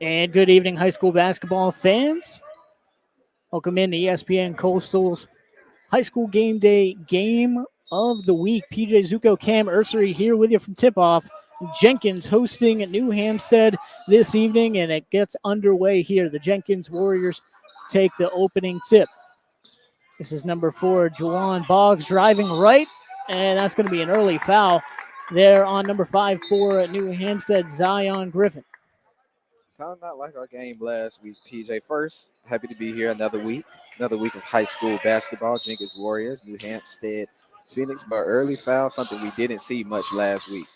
And good evening, high school basketball fans. Welcome in to ESPN Coastal's High School Game Day Game of the Week. PJ Zuko, Cam Ursery here with you from tip-off. Jenkins hosting New Hampstead this evening, and it gets underway here. The Jenkins Warriors take the opening tip. This is number 4, Juwan Boggs driving right, and that's going to be an early foul there on number 5 for New Hampstead, Zion Griffin. Kind of not like our game last week, PJ. First, happy to be here another week of high school basketball. Jenkins Warriors, New Hampstead, Phoenix, but early foul, something we didn't see much last week.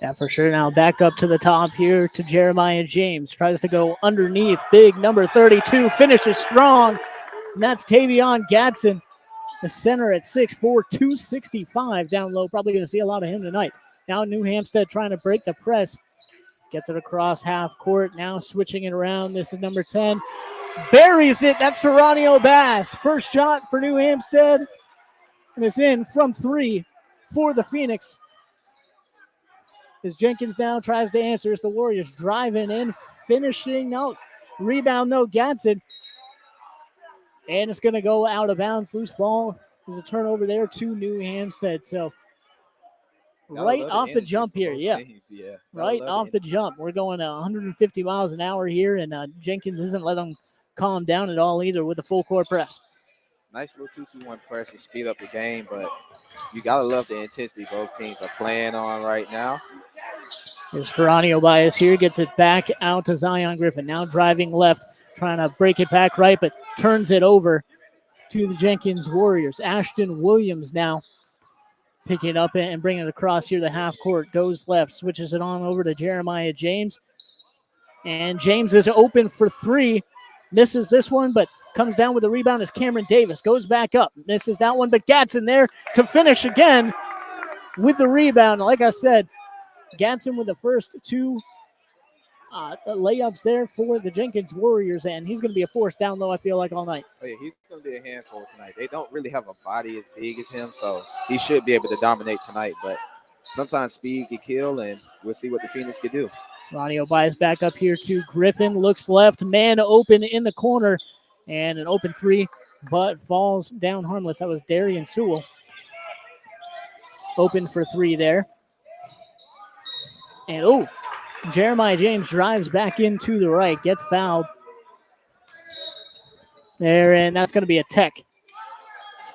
Yeah, for sure. Now back up to the top here to Jeremiah James. Tries to go underneath. Big number 32. Finishes strong. And that's Tavion Gadsden, the center at 6'4", 265 down low. Probably going to see a lot of him tonight. Now New Hampstead trying to break the press. Gets it across half court. Now switching it around. This is number 10. Buries it. That's Teranio Bass. First shot for New Hampstead. And it's in from 3 for the Phoenix. As Jenkins now tries to answer. It's the Warriors driving in, finishing. No. Rebound, though, Gadsden. And it's going to go out of bounds. Loose ball. There's a turnover there to New Hampstead. So right off the jump here, right off the jump. We're going 150 miles an hour here, and Jenkins isn't letting them calm down at all either with the full court press. Nice little 2-2-1 press to speed up the game, but you got to love the intensity both teams are playing on right now. Here's Teranio Baez here, gets it back out to Zion Griffin. Now driving left, trying to break it back right, but turns it over to the Jenkins Warriors. Ashton Williams now picking it up and bringing it across here the half court. Goes left, switches it on over to Jeremiah James. And James is open for 3. Misses this one, but comes down with the rebound as Cameron Davis. Goes back up, misses that one, but Gadsden there to finish again with the rebound. Like I said, Gadsden with the first 2 layups there for the Jenkins Warriors, and he's going to be a force down low, I feel like, all night. Oh, yeah, he's going to be a handful tonight. They don't really have a body as big as him, so he should be able to dominate tonight. But sometimes speed can kill, and we'll see what the Phoenix can do. Ronnie Obias back up here to Griffin. Looks left, man open in the corner, and an open 3, but falls down harmless. That was Darian Sewell. Open for 3 there. And, Jeremiah James drives back into the right, gets fouled there, and that's going to be a tech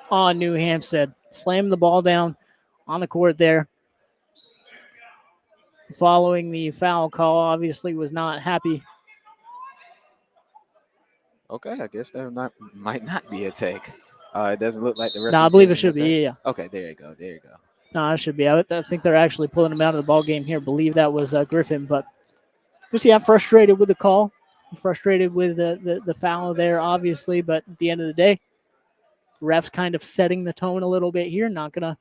on New Hampstead. Slammed the ball down on the court there. Following the foul call, obviously was not happy. Okay, I guess there might not be a tech. It doesn't look like the ref. No, I believe it should be, yeah. Okay, there you go. No, it should be. I think they're actually pulling him out of the ball game here. I believe that was Griffin, but just frustrated with the call, frustrated with the foul there, obviously. But at the end of the day, refs kind of setting the tone a little bit here. Not gonna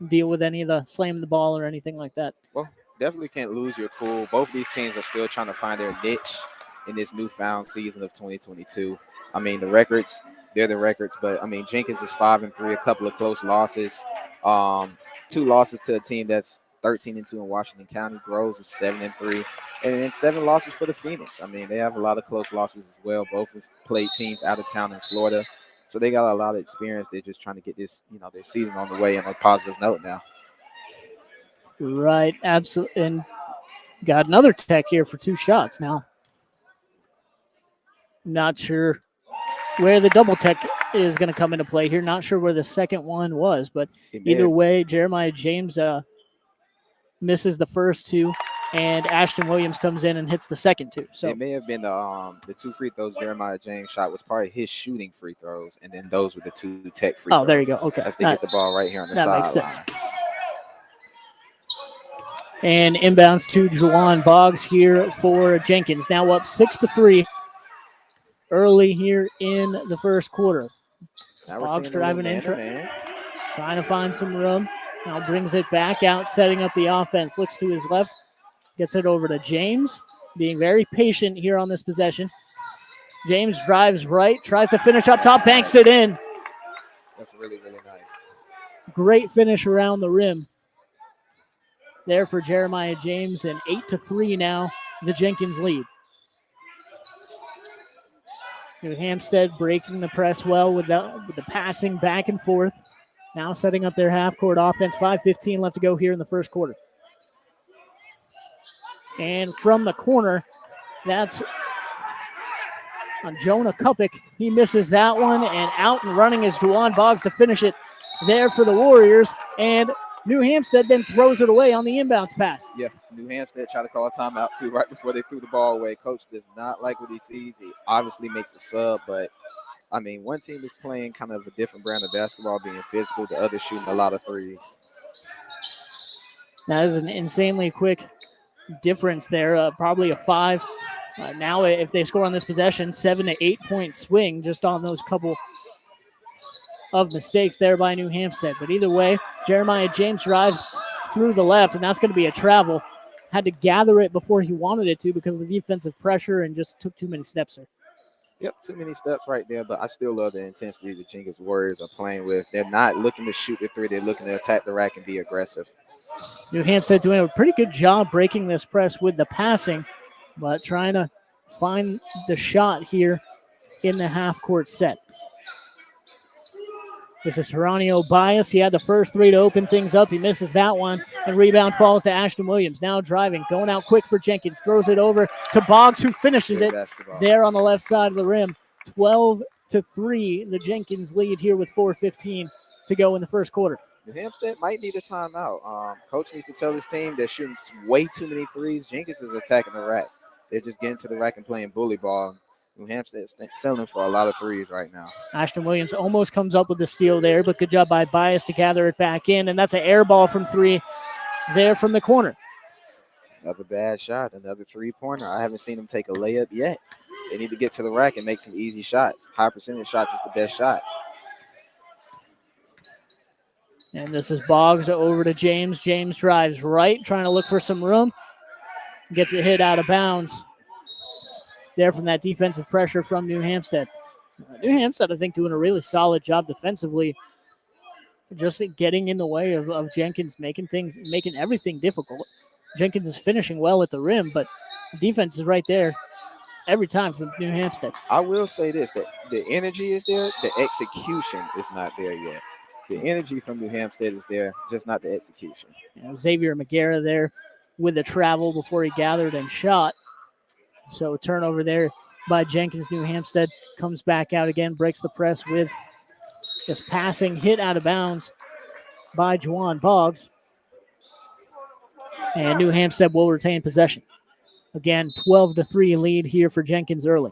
deal with any of the slamming the ball or anything like that. Well, definitely can't lose your cool. Both of these teams are still trying to find their niche in this newfound season of 2022. I mean, the records, they're the records, but I mean, Jenkins is 5-3, a couple of close losses. 2 losses to a team that's 13-2 in Washington County. Groves is 7-3, and then 7 losses for the Phoenix. I mean, they have a lot of close losses as well. Both have played teams out of town in Florida, so they got a lot of experience. They're just trying to get this, their season on the way on a positive note now. Right, absolutely. And got another tech here for 2 shots now. Not sure where the double tech is going to come into play here. Not sure where the second one was, but either way, Jeremiah James misses the first 2, and Ashton Williams comes in and hits the second 2. So it may have been the 2 free throws Jeremiah James shot was probably his shooting free throws, and then those were the 2 tech free throws. Oh, there you go. Okay. As they get the ball right here on the sideline. That makes sense. And inbounds to Juwan Boggs here for Jenkins. Now up 6-3 early here in the first quarter. Boggs driving in, trying to find some room. Now brings it back out, setting up the offense. Looks to his left, gets it over to James, being very patient here on this possession. James drives right, tries to finish up top, banks it in. That's really, really nice. Great finish around the rim there for Jeremiah James, and 8-3 now, the Jenkins lead. New Hampstead breaking the press well with the passing back and forth. Now setting up their half-court offense. 5:15 left to go here in the first quarter. And from the corner, that's on Jonah Kupik. He misses that one, and out and running is Juwan Boggs to finish it there for the Warriors. And New Hampstead then throws it away on the inbound pass. Yeah, New Hampstead tried to call a timeout too right before they threw the ball away. Coach does not like what he sees. He obviously makes a sub, but I mean, one team is playing kind of a different brand of basketball, being physical. The other shooting a lot of threes. That is an insanely quick difference there, probably a 5. Now, if they score on this possession, 7 to 8 point swing just on those couple of mistakes there by New Hampstead. But either way, Jeremiah James drives through the left, and that's going to be a travel. Had to gather it before he wanted it to because of the defensive pressure and just took too many steps there. Yep, too many steps right there, but I still love the intensity the Jenkins Warriors are playing with. They're not looking to shoot the three. They're looking to attack the rack and be aggressive. New Hampstead doing a pretty good job breaking this press with the passing, but trying to find the shot here in the half-court set. This is Geronimo Bias. He had the first 3 to open things up. He misses that one, and rebound falls to Ashton Williams. Now driving, going out quick for Jenkins. Throws it over to Boggs, who finishes it there on the left side of the rim. 12-3, the Jenkins lead here with 4:15 to go in the first quarter. New Hampstead might need a timeout. Coach needs to tell his team they're shooting way too many threes. Jenkins is attacking the rack. They're just getting to the rack and playing bully ball. New Hampstead is selling for a lot of threes right now. Ashton Williams almost comes up with the steal there, but good job by Bias to gather it back in, and that's an air ball from 3 there from the corner. Another bad shot, another three-pointer. I haven't seen them take a layup yet. They need to get to the rack and make some easy shots. High percentage shots is the best shot. And this is Boggs over to James. James drives right, trying to look for some room. Gets it hit out of bounds there from that defensive pressure from New Hampstead. New Hampstead, I think, doing a really solid job defensively, just getting in the way of Jenkins, making everything difficult. Jenkins is finishing well at the rim, but the defense is right there every time from New Hampstead. I will say this, that the energy is there, the execution is not there yet. The energy from New Hampstead is there, just not the execution. Xavier McGarrett there with the travel before he gathered and shot. So turnover there by Jenkins. New Hampstead comes back out again, breaks the press with this passing hit out of bounds by Juwan Boggs. And New Hampstead will retain possession. Again, 12-3 lead here for Jenkins early.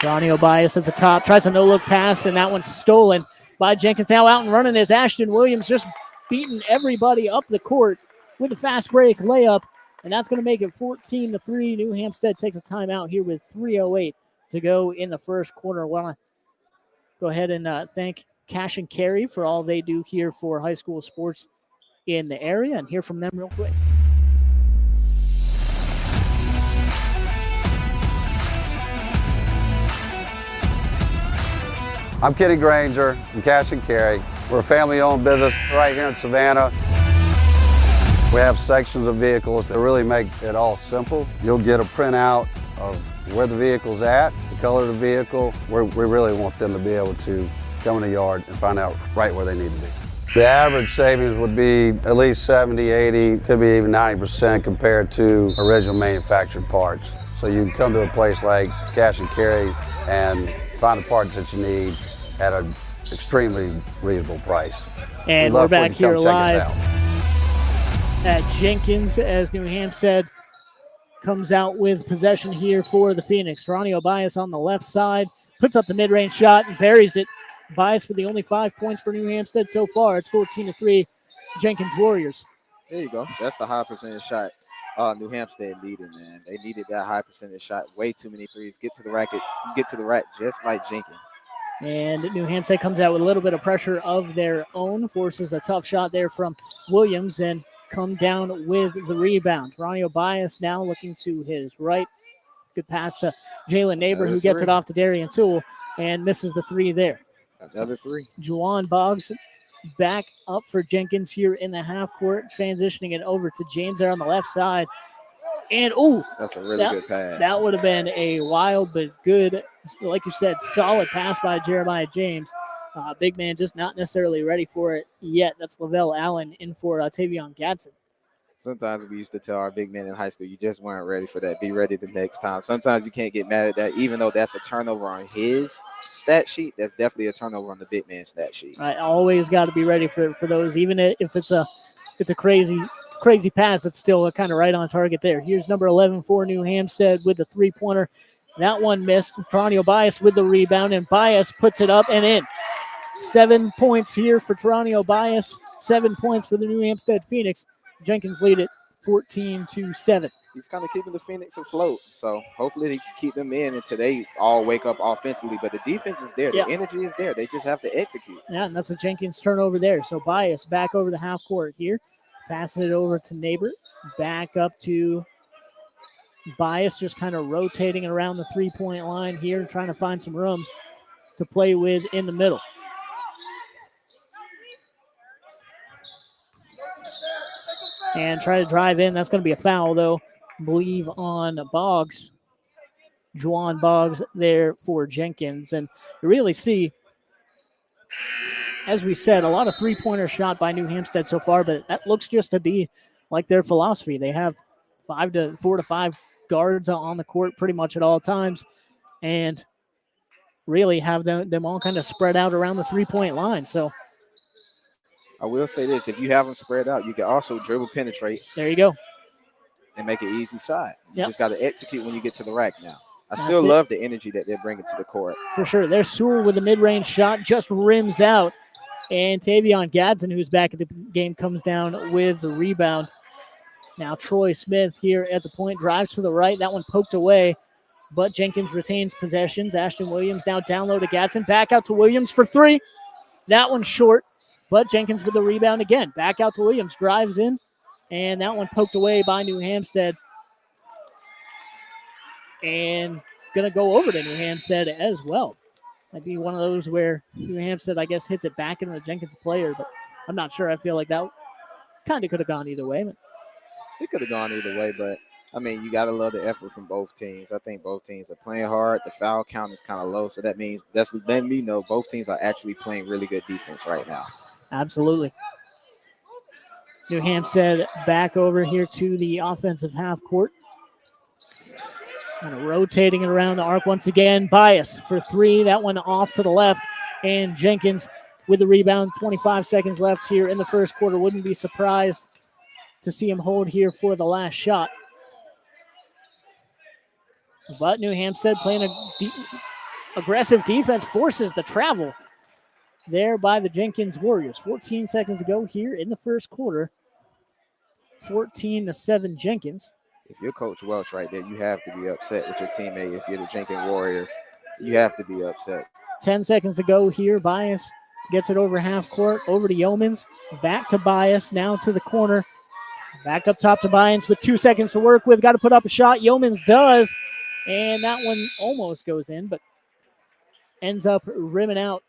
Ronnie Bias at the top, tries a no-look pass, and that one's stolen by Jenkins. Now out and running is Ashton Williams, just beating everybody up the court with a fast break layup, and that's going to make it 14-3. New Hampstead takes a timeout here with 3:08 to go in the first quarter. I want to go ahead and thank Cash and Carry for all they do here for high school sports in the area and hear from them real quick. I'm Kenny Grainger from Cash and Carry. We're a family-owned business right here in Savannah. We have sections of vehicles that really make it all simple. You'll get a printout of where the vehicle's at, the color of the vehicle. We really want them to be able to come in the yard and find out right where they need to be. The average savings would be at least 70, 80, could be even 90% compared to original manufactured parts. So you can come to a place like Cash and Carry and find the parts that you need at an extremely reasonable price. And we're back here live at Jenkins as New Hampstead comes out with possession here for the Phoenix. Ronnie Bias on the left side, puts up the mid-range shot and buries it. Bias with the only 5 points for New Hampstead so far. It's 14-3 Jenkins Warriors. There you go. That's the high percentage shot New Hampstead needed, man. They needed that high percentage shot. Way too many threes. Get to the rack just like Jenkins. And New Hampstead comes out with a little bit of pressure of their own, forces a tough shot there from Williams and come down with the rebound. Ronnie Bias now looking to his right. Good pass to Jalen Neighbor, who gets it off to Darian Sewell and misses the 3 there. Another 3. Juwan Boggs back up for Jenkins here in the half court, transitioning it over to James there on the left side. And, That's a really good pass. That would have been a wild but good, like you said, solid pass by Jeremiah James. Big man just not necessarily ready for it yet. That's Lavelle Allen in for Tavion Gadsden. Sometimes we used to tell our big men in high school, you just weren't ready for that. Be ready the next time. Sometimes you can't get mad at that, even though that's a turnover on his stat sheet. That's definitely a turnover on the big man stat sheet. I always got to be ready for those, even if it's a crazy pass. It's still kind of right on target there. Here's number 11 for New Hampstead with the three-pointer. That one missed. Taranio Bias with the rebound, and Bias puts it up and in. 7 points here for Taranio Bias. 7 points for the New Hampstead Phoenix. Jenkins lead it 14-7. He's kind of keeping the Phoenix afloat, so hopefully they can keep them in until they all wake up offensively. But the defense is there. The energy is there. They just have to execute. Yeah, and that's a Jenkins turnover there. So Bias back over the half court here. Passing it over to Neighbor. Back up to Bias, just kind of rotating around the three-point line here, trying to find some room to play with in the middle. And try to drive in. That's going to be a foul, though, I believe, on Boggs. Juwan Boggs there for Jenkins. And you really see, as we said, a lot of three-pointer shot by New Hampstead so far, but that looks just to be like their philosophy. They have 4 to 5 guards on the court pretty much at all times, and really have them all kind of spread out around the three-point line. So I will say this, if you have them spread out, you can also dribble penetrate. There you go. And make an easy shot. You Yep. just got to execute when you get to the rack now. I still love the energy that they're bringing to the court. For sure. There's Sewell with a mid-range shot, just rims out. And Tavion Gadsden, who's back at the game, comes down with the rebound. Now Troy Smith here at the point, drives to the right. That one poked away, but Jenkins retains possessions. Ashton Williams now down low to Gadsden. Back out to Williams for three. That one's short, but Jenkins with the rebound again. Back out to Williams, drives in, and that one poked away by New Hampstead. And going to go over to New Hampstead as well. Might be one of those where New Hampstead, I guess, hits it back into the Jenkins player, but I'm not sure. I feel like that kind of could have gone either way. But it could have gone either way, but, I mean, you got to love the effort from both teams. I think both teams are playing hard. The foul count is kind of low, so that means that's letting me know both teams are actually playing really good defense right now. Absolutely. New Hampstead back over here to the offensive half court. Kind of rotating it around the arc once again. Bias for three. That one off to the left. And Jenkins with the rebound. 25 seconds left here in the first quarter. Wouldn't be surprised to see him hold here for the last shot. But New Hampstead playing a aggressive defense, forces the travel there by the Jenkins Warriors. 14 seconds to go here in the first quarter. 14-7 Jenkins. If you're Coach Welch right there, you have to be upset with your teammate. If you're the Jenkins Warriors, you have to be upset. 10 seconds to go here. Bias gets it over half court, over to Yeomans. Back to Bias, now to the corner. Back up top to Bias with 2 seconds to work with. Got to put up a shot. Yeomans does. And that one almost goes in, but ends up rimming out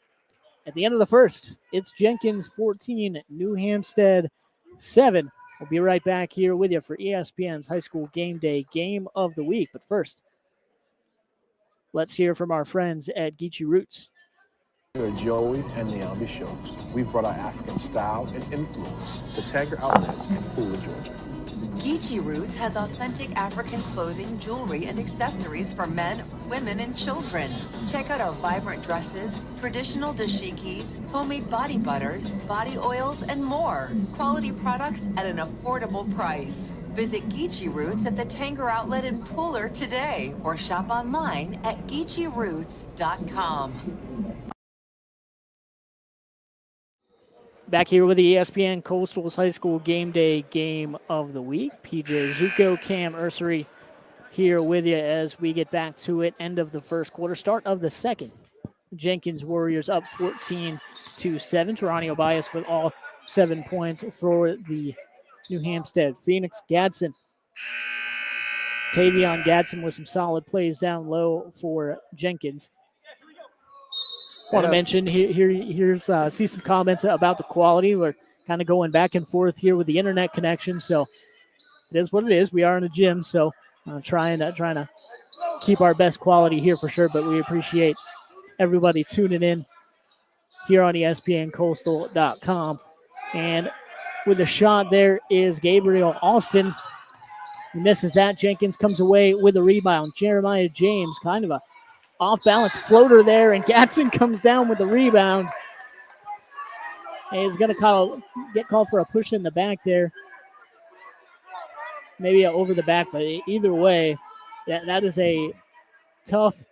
at the end of the first. It's Jenkins 14, New Hampstead 7. We'll be right back here with you for ESPN's High School Game Day Game of the Week. But first, let's hear from our friends at Geechie Rootz. We're Joey and Naomi Schultz. We've brought our African style and influence to Tanger Outlets in Kool, Georgia. Geechie Rootz has authentic African clothing, jewelry, and accessories for men, women, and children. Check out our vibrant dresses, traditional dashikis, homemade body butters, body oils, and more. Quality products at an affordable price. Visit Geechie Rootz at the Tanger Outlet in Pooler today or shop online at GeechieRoots.com. Back here with the ESPN Coastal's High School Game Day Game of the Week. PJ Zuko, Cam Ursery here with you as we get back to it. End of the first quarter, start of the second. Jenkins Warriors up 14-7. Taranio Bias with all 7 points for the New Hampstead Phoenix. Gadsden. Tavion Gadsden with some solid plays down low for Jenkins. Want to mention here's see some comments about the quality. We're kind of going back and forth here with the internet connection, so it is what it is. We are in a gym, so trying to keep our best quality here for sure. But we appreciate everybody tuning in here on ESPNCoastal.com. And with a shot there is Gabriel Alston. He misses that. Jenkins comes away with a rebound. Jeremiah James, kind of a off-balance floater there, and Gatson comes down with the rebound. And he's going to get called for a push in the back there. Maybe over the back, but either way, that is a tough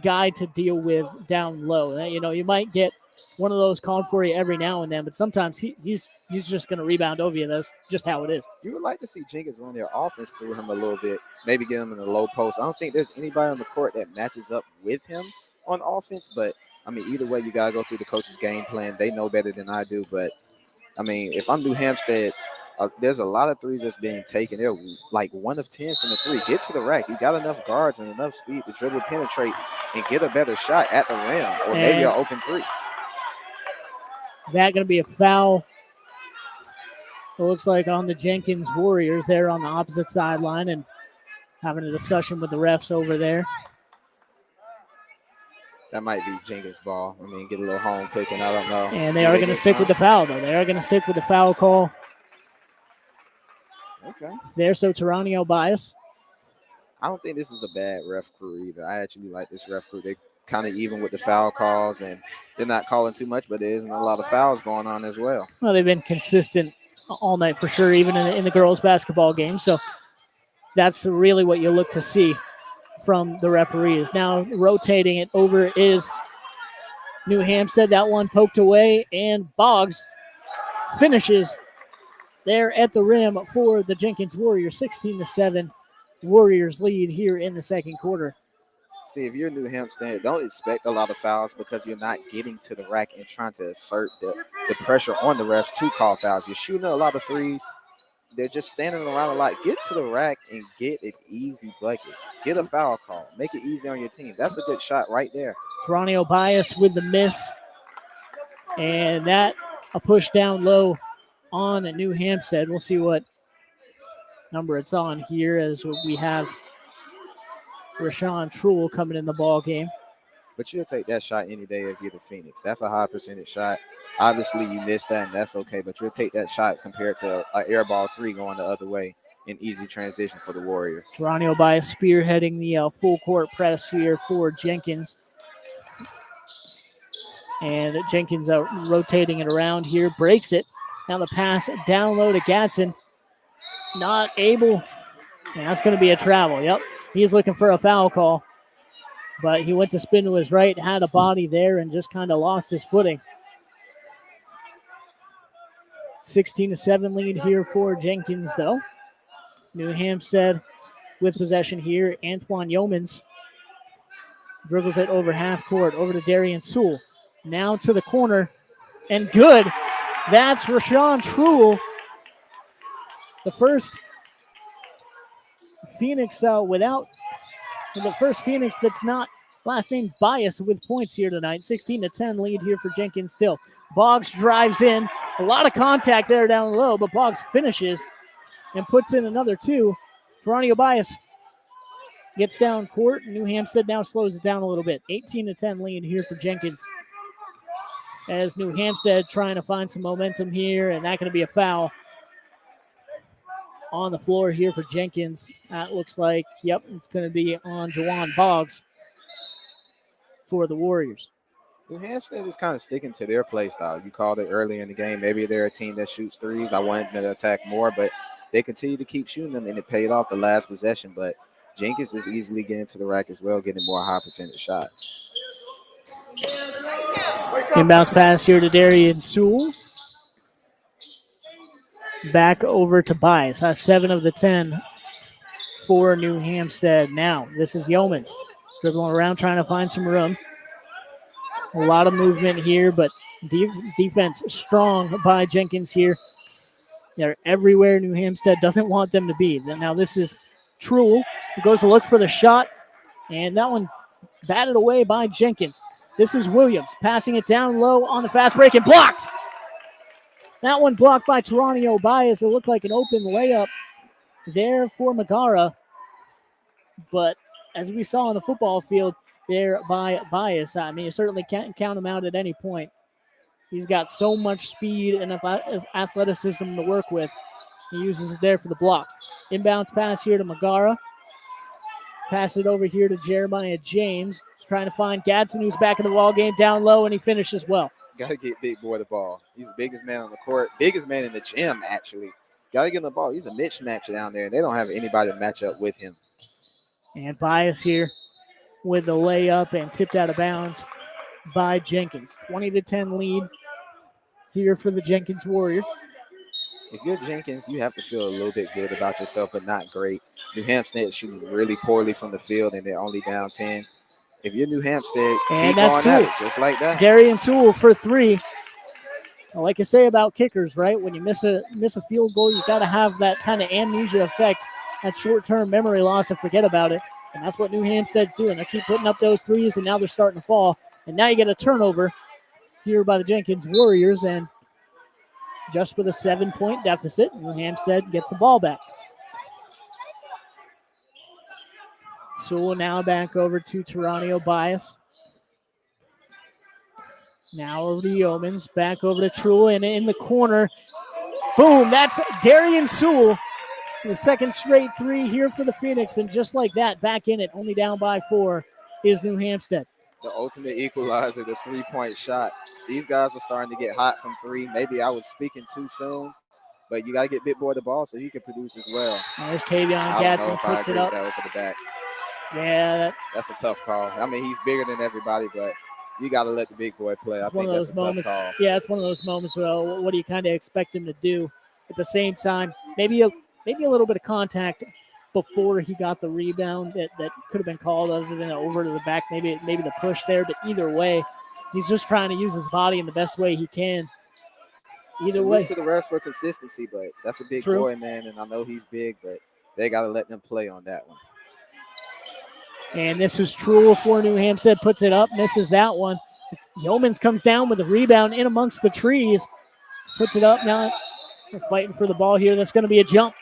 guy to deal with down low. You know, you might get one of those called for you every now and then, but sometimes he's just going to rebound over you. That's just how it is. You would like to see Jenkins run their offense through him a little bit, maybe get him in the low post. I don't think there's anybody on the court that matches up with him on offense, but, I mean, either way, you got to go through the coach's game plan. They know better than I do, but, I mean, if I'm New Hampstead, there's a lot of threes that's being taken. They're like 1 of 10 from the three. Get to the rack. You got enough guards and enough speed to dribble, penetrate, and get a better shot at the rim or maybe an open three. That going to be a foul. It looks like on the Jenkins Warriors there on the opposite sideline and having a discussion with the refs over there. That might be Jenkins' ball. I mean, get a little home cooking. I don't know. And they are going to stick with the foul, though. They are going to stick with the foul call. Okay. There, so Taranio Bias. I don't think this is a bad ref crew either. I actually like this ref crew. They kind of even with the foul calls, and they're not calling too much, but there isn't a lot of fouls going on as well. Well, they've been consistent all night for sure, even in the girls' basketball game. So that's really what you look to see from the referees. Now rotating it over is New Hampstead. That one poked away, and Boggs finishes there at the rim for the Jenkins Warriors. 16-7 Warriors lead here in the second quarter. See, if you're New Hampstead, don't expect a lot of fouls because you're not getting to the rack and trying to assert the pressure on the refs to call fouls. You're shooting a lot of threes. They're just standing around a lot. Get to the rack and get an easy bucket. Get a foul call. Make it easy on your team. That's a good shot right there. Taranio Bias with the miss. And that a push down low on New Hampstead. We'll see what number it's on here as we have Rashawn Truel coming in the ball game. But you'll take that shot any day if you're the Phoenix. That's a high percentage shot. Obviously, you missed that, and that's okay. But you'll take that shot compared to an air ball three going the other way in easy transition for the Warriors. Taranio Bias spearheading the full court press here for Jenkins. And Jenkins rotating it around here, breaks it. Now the pass down low to Gatson. Not able. And that's going to be a travel. Yep. He's looking for a foul call. But he went to spin to his right, had a body there, and just kind of lost his footing. 16-7 lead here for Jenkins, though. New Hampstead with possession here. Antoine Yeomans dribbles it over half court, over to Darian Sewell. Now to the corner, and good. That's Rashawn Truel. The first Phoenix the first Phoenix that's not last name Bias with points here tonight. 16-10 lead here for Jenkins still. Boggs drives in. A lot of contact there down low, but Boggs finishes and puts in another two. Taranio Bias gets down court. New Hampstead now slows it down a little bit. 18-10 lead here for Jenkins. As New Hampstead trying to find some momentum here, and that going to be a foul on the floor here for Jenkins. That looks like, yep, it's going to be on Jawan Boggs for the Warriors. New Hampstead is kind of sticking to their play style. You called it earlier in the game. Maybe they're a team that shoots threes. I wanted them to attack more, but they continue to keep shooting them, and it paid off the last possession. But Jenkins is easily getting to the rack as well, getting more high percentage shots. Inbounds pass here to Darian Sewell. Back over to Bias. 7 of the 10 for New Hampstead. Now, this is Yeomans dribbling around, trying to find some room. A lot of movement here, but defense strong by Jenkins here. They're everywhere New Hampstead doesn't want them to be. Now, this is Truel, who goes to look for the shot, and that one batted away by Jenkins. This is Williams passing it down low on the fast break and blocked. That one blocked by Taranio Bias. It looked like an open layup there for Megara. But as we saw on the football field there by Bias, I mean, you certainly can't count him out at any point. He's got so much speed and athleticism to work with. He uses it there for the block. Inbounds pass here to Megara. Pass it over here to Jeremiah James. He's trying to find Gadsden, who's back in the ball game, down low, and he finishes well. Got to get Big Boy the ball. He's the biggest man on the court, biggest man in the gym, actually. Got to get him the ball. He's a mismatch down there, and they don't have anybody to match up with him. And Bias here with the layup and tipped out of bounds by Jenkins. 20-10 lead here for the Jenkins Warriors. If you're Jenkins, you have to feel a little bit good about yourself, but not great. New Hampstead is shooting really poorly from the field, and they're only down 10. If you're New Hampstead, and keep that's going at Sewell. it, just like that. Darian Sewell for three. Like I say about kickers, right? When you miss a field goal, you got to have that kind of amnesia effect, that short-term memory loss, and forget about it. And that's what New Hampstead's doing. They keep putting up those threes, and now they're starting to fall. And now you get a turnover here by the Jenkins Warriors, and just with a 7-point deficit, New Hampstead gets the ball back. So we'll now back over to Taranio Bias. Now over to Yeomans, back over to Truel, and in the corner, boom, that's Darian Sewell. The second straight three here for the Phoenix, and just like that, back in it, only down by 4 is New Hampstead. The ultimate equalizer, the three-point shot. These guys are starting to get hot from three. Maybe I was speaking too soon, but you got to get Big Boy the ball so he can produce as well. There's Tavion Gadsden, puts it up. That over the back. Yeah, that's a tough call. I mean, he's bigger than everybody, but you got to let the big boy play. I think that's a tough call. Yeah, it's one of those moments where what do you kind of expect him to do? At the same time, maybe a little bit of contact before he got the rebound that could have been called other than over to the back, maybe the push there. But either way, he's just trying to use his body in the best way he can. Either way. To the rest for consistency, but that's a big boy, man, and I know he's big, but they got to let them play on that one. And this is Truel for New Hampstead, puts it up, misses that one. Yeomans comes down with a rebound in amongst the trees, puts it up. Now they're fighting for the ball here. That's going to be a jump.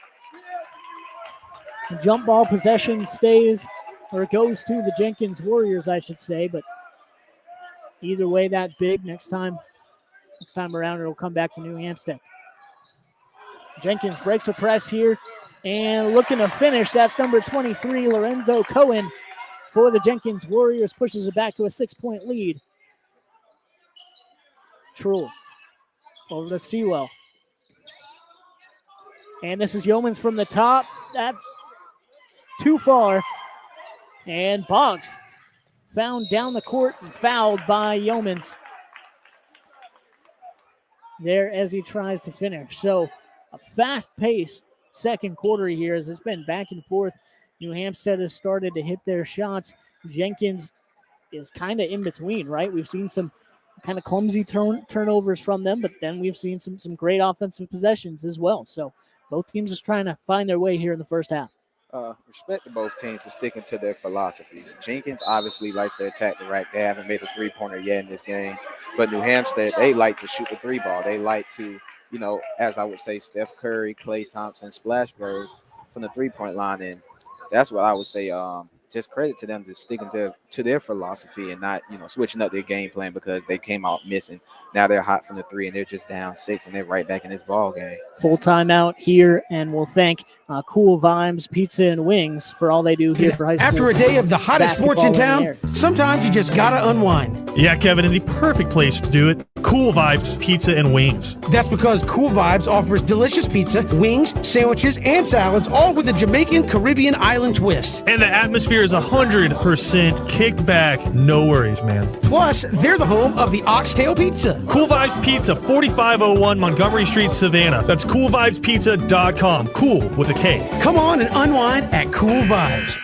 The jump ball possession stays, or goes to the Jenkins Warriors, I should say. But either way, that big. Next time around, it'll come back to New Hampstead. Jenkins breaks a press here and looking to finish. That's number 23, Lorenzo Cohen, for the Jenkins Warriors, pushes it back to a 6-point lead. Truel over to Sewell. And this is Yeomans from the top. That's too far. And Boggs found down the court and fouled by Yeomans there as he tries to finish. So a fast-paced second quarter here as it's been back and forth. New Hampstead has started to hit their shots. Jenkins is kind of in between, right? We've seen some kind of clumsy turnovers from them, but then we've seen some great offensive possessions as well. So both teams just trying to find their way here in the first half. Respect to both teams for sticking to their philosophies. Jenkins obviously likes to attack the rack. They haven't made a three-pointer yet in this game. But New Hampstead, they like to shoot the three ball. They like to, as I would say, Steph Curry, Klay Thompson, splash bros from the three-point line. And that's what I would say. Just credit to them just sticking to their philosophy and not, switching up their game plan because they came out missing. Now they're hot from the three and they're just down 6 and they're right back in this ball game. Full timeout here, and we'll thank Kool Vibes Pizza and Wings for all they do here for high school. After a day of the hottest sports in town, sometimes you just gotta unwind. Yeah, Kevin, and the perfect place to do it, Kool Vibes Pizza and Wings. That's because Kool Vibes offers delicious pizza, wings, sandwiches, and salads, all with a Jamaican Caribbean island twist. And the atmosphere is 100% kicked back. No worries, man. Plus, they're the home of the Oxtail Pizza. Kool Vibes Pizza, 4501 Montgomery Street, Savannah. That's coolvibespizza.com. Cool with a K. Come on and unwind at Kool Vibes.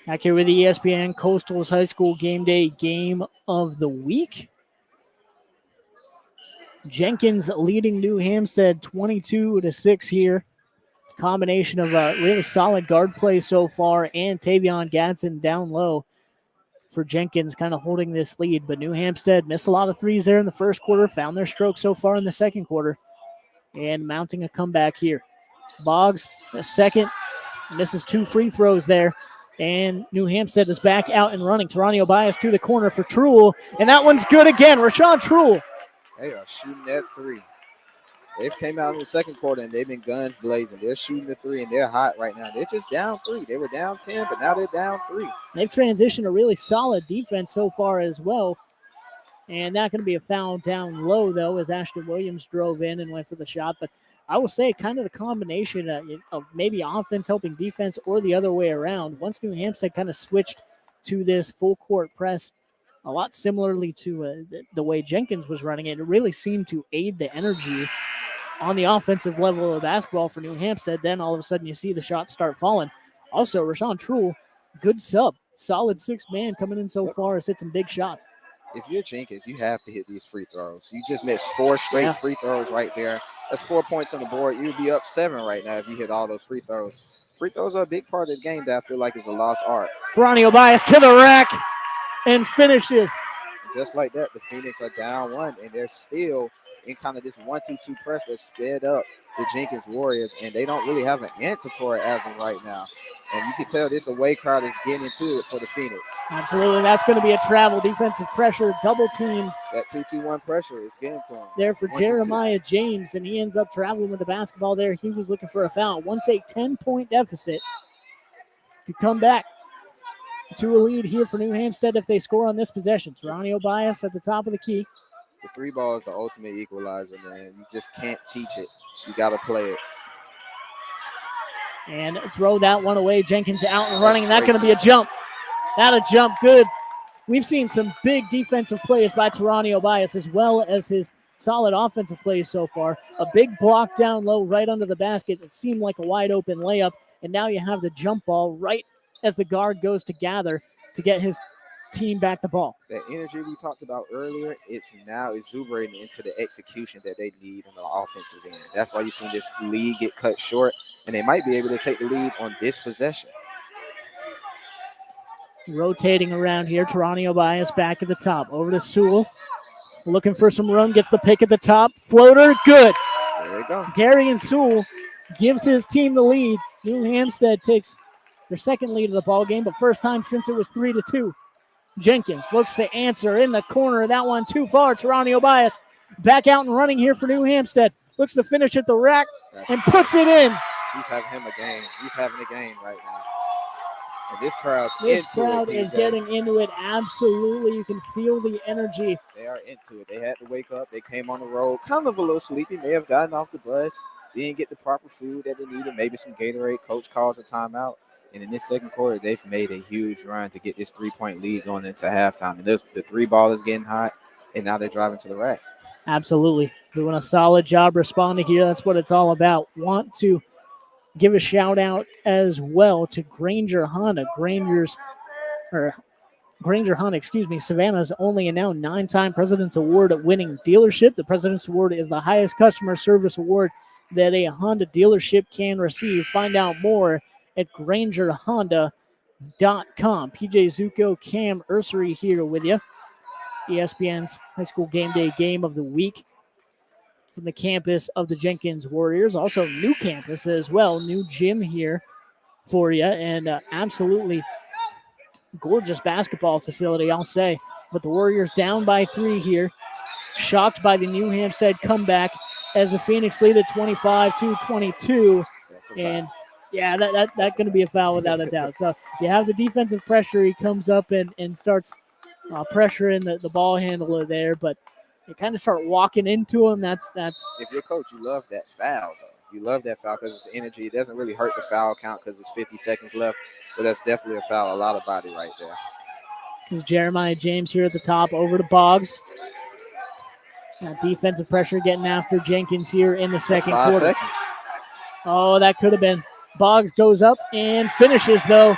Back here with the ESPN Coastal's High School Game Day Game of the Week. Jenkins leading New Hampstead 22-6 here. Combination of really solid guard play so far and Tavion Gadsden down low for Jenkins kind of holding this lead. But New Hampstead missed a lot of threes there in the first quarter, found their stroke so far in the second quarter, and mounting a comeback here. Boggs, a second, misses 2 free throws there. And New Hampstead is back out and running. Taranio Bias to the corner for Truhl, and that one's good again. Rashawn Truhl. They are shooting that three. They've came out in the second quarter, and they've been guns blazing. They're shooting the three, and they're hot right now. They're just down 3. They were down 10, but now they're down 3. They've transitioned a really solid defense so far as well. And not going to be a foul down low, though, as Ashton Williams drove in and went for the shot. But I will say kind of the combination of maybe offense helping defense or the other way around. Once New Hampstead kind of switched to this full court press, a lot similarly to the way Jenkins was running it, it really seemed to aid the energy on the offensive level of basketball for New Hampstead. Then all of a sudden you see the shots start falling. Also, Rashawn Truhl, good sub. Solid 6th man coming in so far, has hit some big shots. If you're Jenkins, you have to hit these free throws. You just missed 4 straight free throws right there. That's 4 points on the board. You'd be up 7 right now if you hit all those free throws. Free throws are a big part of the game that I feel like is a lost art. Taranio Bias to the rack and finishes. Just like that, the Phoenix are down 1, and they're still in kind of this 1-2-2 press that sped up the Jenkins Warriors, and they don't really have an answer for it as of right now. And you can tell this away crowd is getting into it for the Phoenix. Absolutely. That's going to be a travel defensive pressure, double team. That 2-2-1 pressure is getting to him. There for Jeremiah James, and he ends up traveling with the basketball there. He was looking for a foul. Once a 10-point deficit could come back to a lead here for New Hampstead if they score on this possession. Taranio Bias at the top of the key. The 3 ball is the ultimate equalizer, man. You just can't teach it. You got to play it. And throw that one away. Jenkins out and running, and that's going to be a jump. That a jump, good. We've seen some big defensive plays by Taranio Bias as well as his solid offensive plays so far. A big block down low right under the basket. It seemed like a wide open layup, and now you have the jump ball right as the guard goes to gather to get his team back the ball. That energy we talked about earlier, it's now exuberating into the execution that they need on the offensive end. That's why you've seen this lead get cut short, and they might be able to take the lead on this possession. Rotating around here, Taranio Bias back at the top. Over to Sewell. Looking for some run, gets the pick at the top. Floater, good. There we go. Darian Sewell gives his team the lead. New Hampstead takes their second lead of the ball game, but first time since it was 3-2. Jenkins looks to answer in the corner. That one too far. Taranio Bias back out and running here for New Hampstead. Looks to finish at the rack and puts it in. He's having him a game. He's having a game right now. And this crowd is getting into it. Absolutely. You can feel the energy. They are into it. They had to wake up. They came on the road. Kind of a little sleepy. May have gotten off the bus. Didn't get the proper food that they needed. Maybe some Gatorade. Coach calls a timeout. And in this second quarter, they've made a huge run to get this 3-point lead going into halftime. And the 3 ball is getting hot, and now they're driving to the rack. Absolutely. Doing a solid job responding here. That's what it's all about. Want to give a shout out as well to Grainger Honda. Grainger Honda, Savannah's only and now 9-time President's Award winning dealership. The President's Award is the highest customer service award that a Honda dealership can receive. Find out more at GraingerHonda.com. PJ Zuko, Cam Ursery here with you. ESPN's High School Game Day Game of the Week from the campus of the Jenkins Warriors. Also, new campus as well. New gym here for you. And absolutely gorgeous basketball facility, I'll say. But the Warriors down by 3 here. Shocked by the New Hampstead comeback as the Phoenix lead at 25-22. And yeah, that's going to be a foul without a doubt. So you have the defensive pressure. He comes up and starts pressuring the ball handler there, but you kind of start walking into him. That's. If you're a coach, you love that foul, though. You love that foul because it's energy. It doesn't really hurt the foul count because it's 50 seconds left, but that's definitely a foul. A lot of body right there. This is Jeremiah James here at the top, over to Boggs. Now defensive pressure getting after Jenkins here in the second quarter. 5 seconds. Oh, that could have been. Boggs goes up and finishes, though.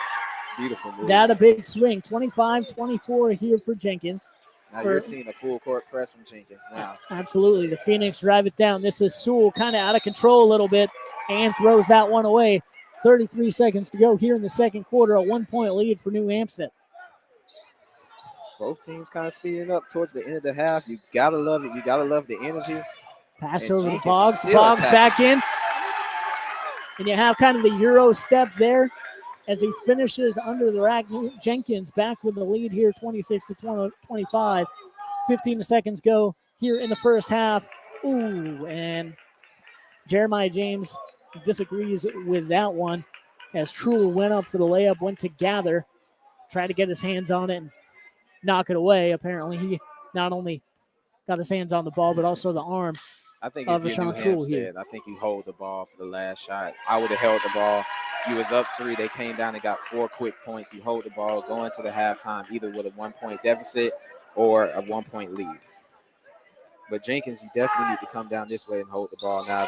Beautiful move. That a big swing. 25-24 here for Jenkins. Now you're seeing a full court press from Jenkins now. Absolutely. The Phoenix drive it down. This is Sewell kind of out of control a little bit and throws that one away. 33 seconds to go here in the second quarter. A 1-point lead for New Hampstead. Both teams kind of speeding up towards the end of the half. You got to love it. You got to love the energy. Pass And over to Jenkins Boggs. is still Boggs attacking. back in. And you have kind of the Euro step there as he finishes under the rack. Jenkins back with the lead here, 26-25. 15 seconds go here in the first half. Ooh, and Jeremiah James disagrees with that one as True went up for the layup, went to gather, tried to get his hands on it and knock it away. Apparently, he not only got his hands on the ball, but also the arm I think of if you're New Rashawn True here. Hampstead, I think you hold the ball for the last shot. I would have held the ball. You was up 3. They came down and got 4 quick points. You hold the ball, go into the halftime either with a 1-point deficit or a 1-point lead. But Jenkins, you definitely need to come down this way and hold the ball. Now,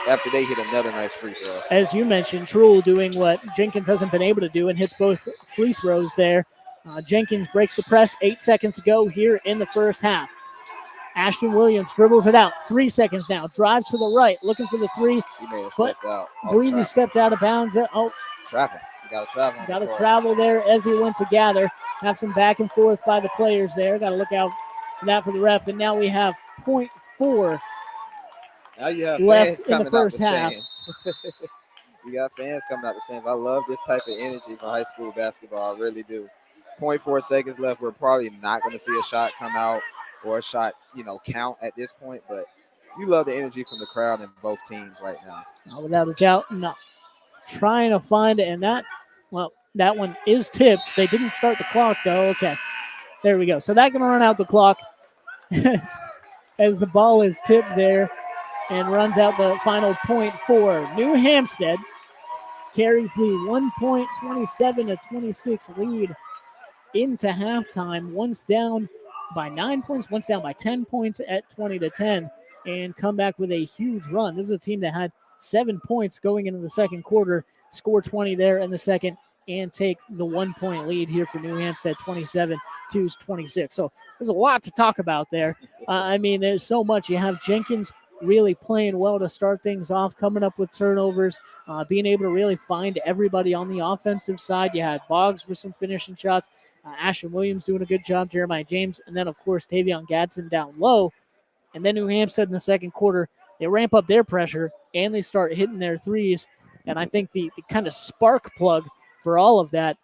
after they hit another nice free throw. As you mentioned, True doing what Jenkins hasn't been able to do and hits both free throws there. Jenkins breaks the press. 8 seconds to go here in the first half. Ashton Williams dribbles it out. 3 seconds now. Drives to the right, looking for the 3. He may have stepped out. I believe he stepped out of bounds. Travel. You got to travel. Got to travel there as he went to gather. Have some back and forth by the players there. Got to look out for that for the ref. And now we have 0.4 now you have left fans in coming the first out the half. stands. You got fans coming out the stands. I love this type of energy for high school basketball. I really do. 0.4 seconds left. We're probably not going to see a shot come out or a shot, count at this point. But you love the energy from the crowd in both teams right now. Without a doubt. No. Trying to find it. And that one is tipped. They didn't start the clock, though. Okay. There we go. So that can run out the clock as the ball is tipped there and runs out the final 0.4. New Hampstead carries the 1.27-26 lead into halftime. Once down by 9 points, once down by 10 points at 20-10, and come back with a huge run. This is a team that had 7 points going into the second quarter, score 20 there in the second, and take the 1-point lead here for New Hampstead, 27-26. So there's a lot to talk about there. There's so much. You have Jenkins really playing well to start things off, coming up with turnovers, being able to really find everybody on the offensive side. You had Boggs with some finishing shots, Ashton Williams doing a good job, Jeremiah James, and then, of course, Tavion Gadsden down low. And then New Hampstead in the second quarter, they ramp up their pressure, and they start hitting their threes. And I think the kind of spark plug for all of that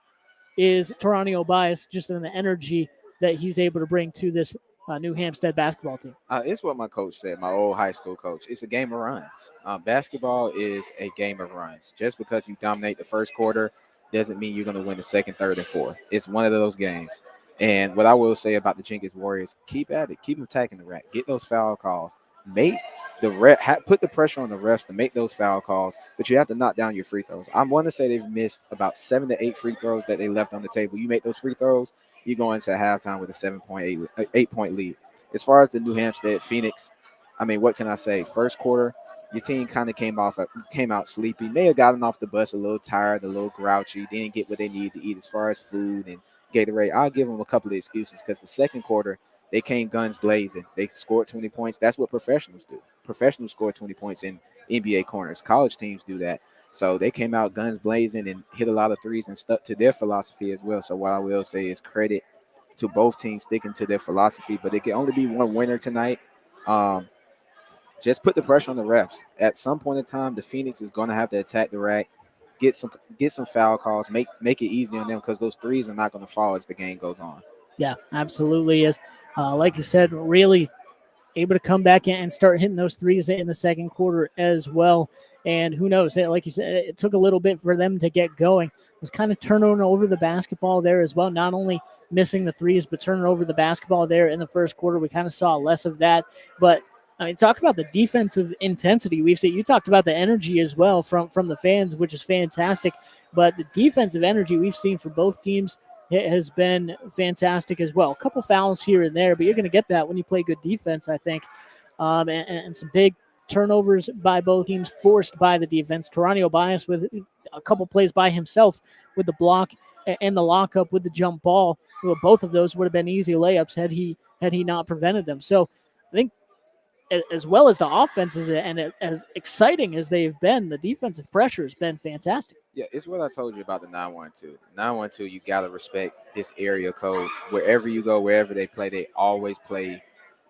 is Taranio Bias, just in the energy that he's able to bring to this New Hampstead basketball team. It's what my coach said, my old high school coach. It's a game of runs. Basketball is a game of runs. Just because you dominate the first quarter doesn't mean you're going to win the second, third, and fourth. It's one of those games. And what I will say about the Jenkins Warriors, keep at it. Keep attacking the rack. Get those foul calls. Make put the pressure on the refs to make those foul calls, but you have to knock down your free throws. I'm going to say they've missed about 7 to 8 free throws that they left on the table. You make those free throws, you go into halftime with a 8-point lead. As far as the New Hampstead Phoenix, what can I say? First quarter, your team kind of came out sleepy. May have gotten off the bus a little tired, a little grouchy, didn't get what they needed to eat as far as food and Gatorade. I'll give them a couple of excuses because the second quarter, they came guns blazing. They scored 20 points. That's what professionals do. Professionals score 20 points in NBA corners. College teams do that. So they came out guns blazing and hit a lot of threes and stuck to their philosophy as well. So what I will say is credit to both teams sticking to their philosophy. But there can only be one winner tonight. Just put the pressure on the refs. At some point in time, the Phoenix is going to have to attack the rack, get some foul calls, make it easy on them because those threes are not going to fall as the game goes on. Yeah, absolutely is. Like you said, really able to come back in and start hitting those threes in the second quarter as well. And who knows, like you said, it took a little bit for them to get going. It was kind of turning over the basketball there as well, not only missing the threes, but turning over the basketball there in the first quarter. We kind of saw less of that. But talk about the defensive intensity we've seen. You talked about the energy as well from the fans, which is fantastic. But the defensive energy we've seen for both teams has been fantastic as well. A couple fouls here and there, but you're going to get that when you play good defense, I think. And some big turnovers by both teams forced by the defense. Taranio Bias with a couple plays by himself with the block and the lockup with the jump ball. Well, both of those would have been easy layups had he not prevented them. So I think as well as the offenses and as exciting as they've been, the defensive pressure has been fantastic. Yeah, it's what I told you about the 912. 912, you got to respect this area code. Wherever you go, wherever they always play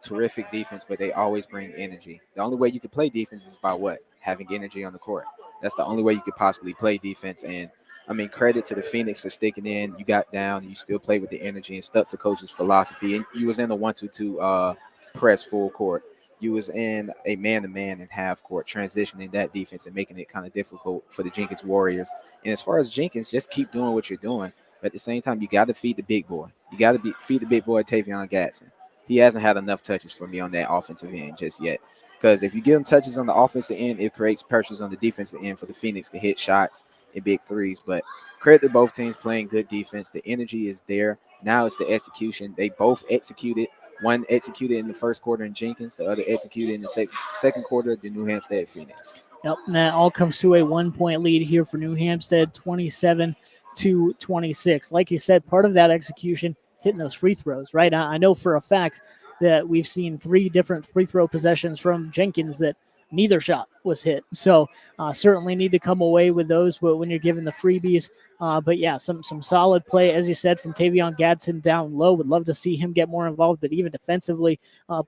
terrific defense, but they always bring energy. The only way you can play defense is by what? Having energy on the court. That's the only way you could possibly play defense. And I mean, credit to the Phoenix for sticking in. You got down, you still played with the energy and stuck to coach's philosophy. And you was in the 1-2-2 press full court. You was in a man-to-man and half court, transitioning that defense and making it kind of difficult for the Jenkins Warriors. And as far as Jenkins, just keep doing what you're doing. But at the same time, you got to feed the big boy. You got to feed the big boy, Tavion Gatson. He hasn't had enough touches for me on that offensive end just yet. Because if you give him touches on the offensive end, it creates pressures on the defensive end for the Phoenix to hit shots and big threes. But credit to both teams playing good defense. The energy is there. Now it's the execution. They both executed. One executed in the first quarter in Jenkins. The other executed in the second quarter, the New Hampstead Phoenix. Yep, and that all comes to a 1-point lead here for New Hampstead, 27-26. Like you said, part of that execution is hitting those free throws, right? I know for a fact that we've seen 3 different free throw possessions from Jenkins that neither shot was hit. So certainly need to come away with those when you're given the freebies. But yeah, some solid play, as you said, from Tavion Gatson down low. Would love to see him get more involved, but even defensively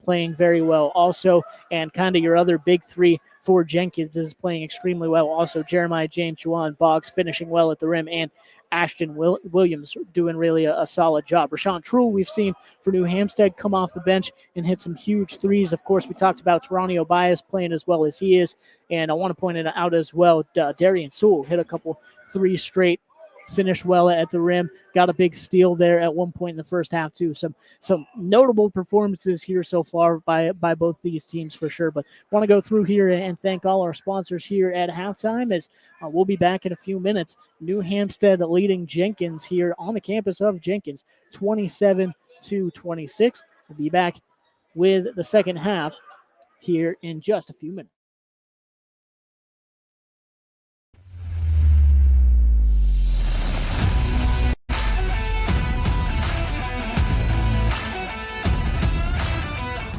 playing very well also. And kind of your other big 3 for Jenkins is playing extremely well. Also, Jeremiah James, Juwan Boggs finishing well at the rim, and Ashton Williams doing really a solid job. Rashawn Truhl, we've seen for New Hampstead, come off the bench and hit some huge threes. Of course, we talked about Taranio Bias playing as well as he is. And I want to point it out as well, Darian Sewell hit a couple 3 straight, finished well at the rim, got a big steal there at one point in the first half too. Some notable performances here so far by both these teams for sure. But want to go through here and thank all our sponsors here at halftime, as we'll be back in a few minutes. New Hampstead leading Jenkins here on the campus of Jenkins, 27-26. We'll be back with the second half here in just a few minutes.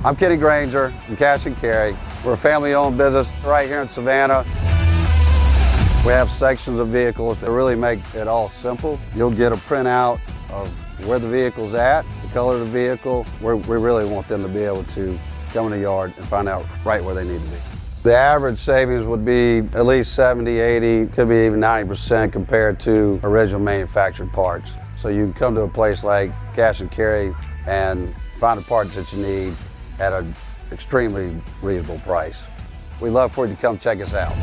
I'm Kenny Grainger from Cash and Carry. We're a family-owned business right here in Savannah. We have sections of vehicles that really make it all simple. You'll get a printout of where the vehicle's at, the color of the vehicle. We really want them to be able to go in the yard and find out right where they need to be. The average savings would be at least 70, 80, could be even 90% compared to original manufactured parts. So you can come to a place like Cash and Carry and find the parts that you need at an extremely reasonable price. We'd love for you to come check us out.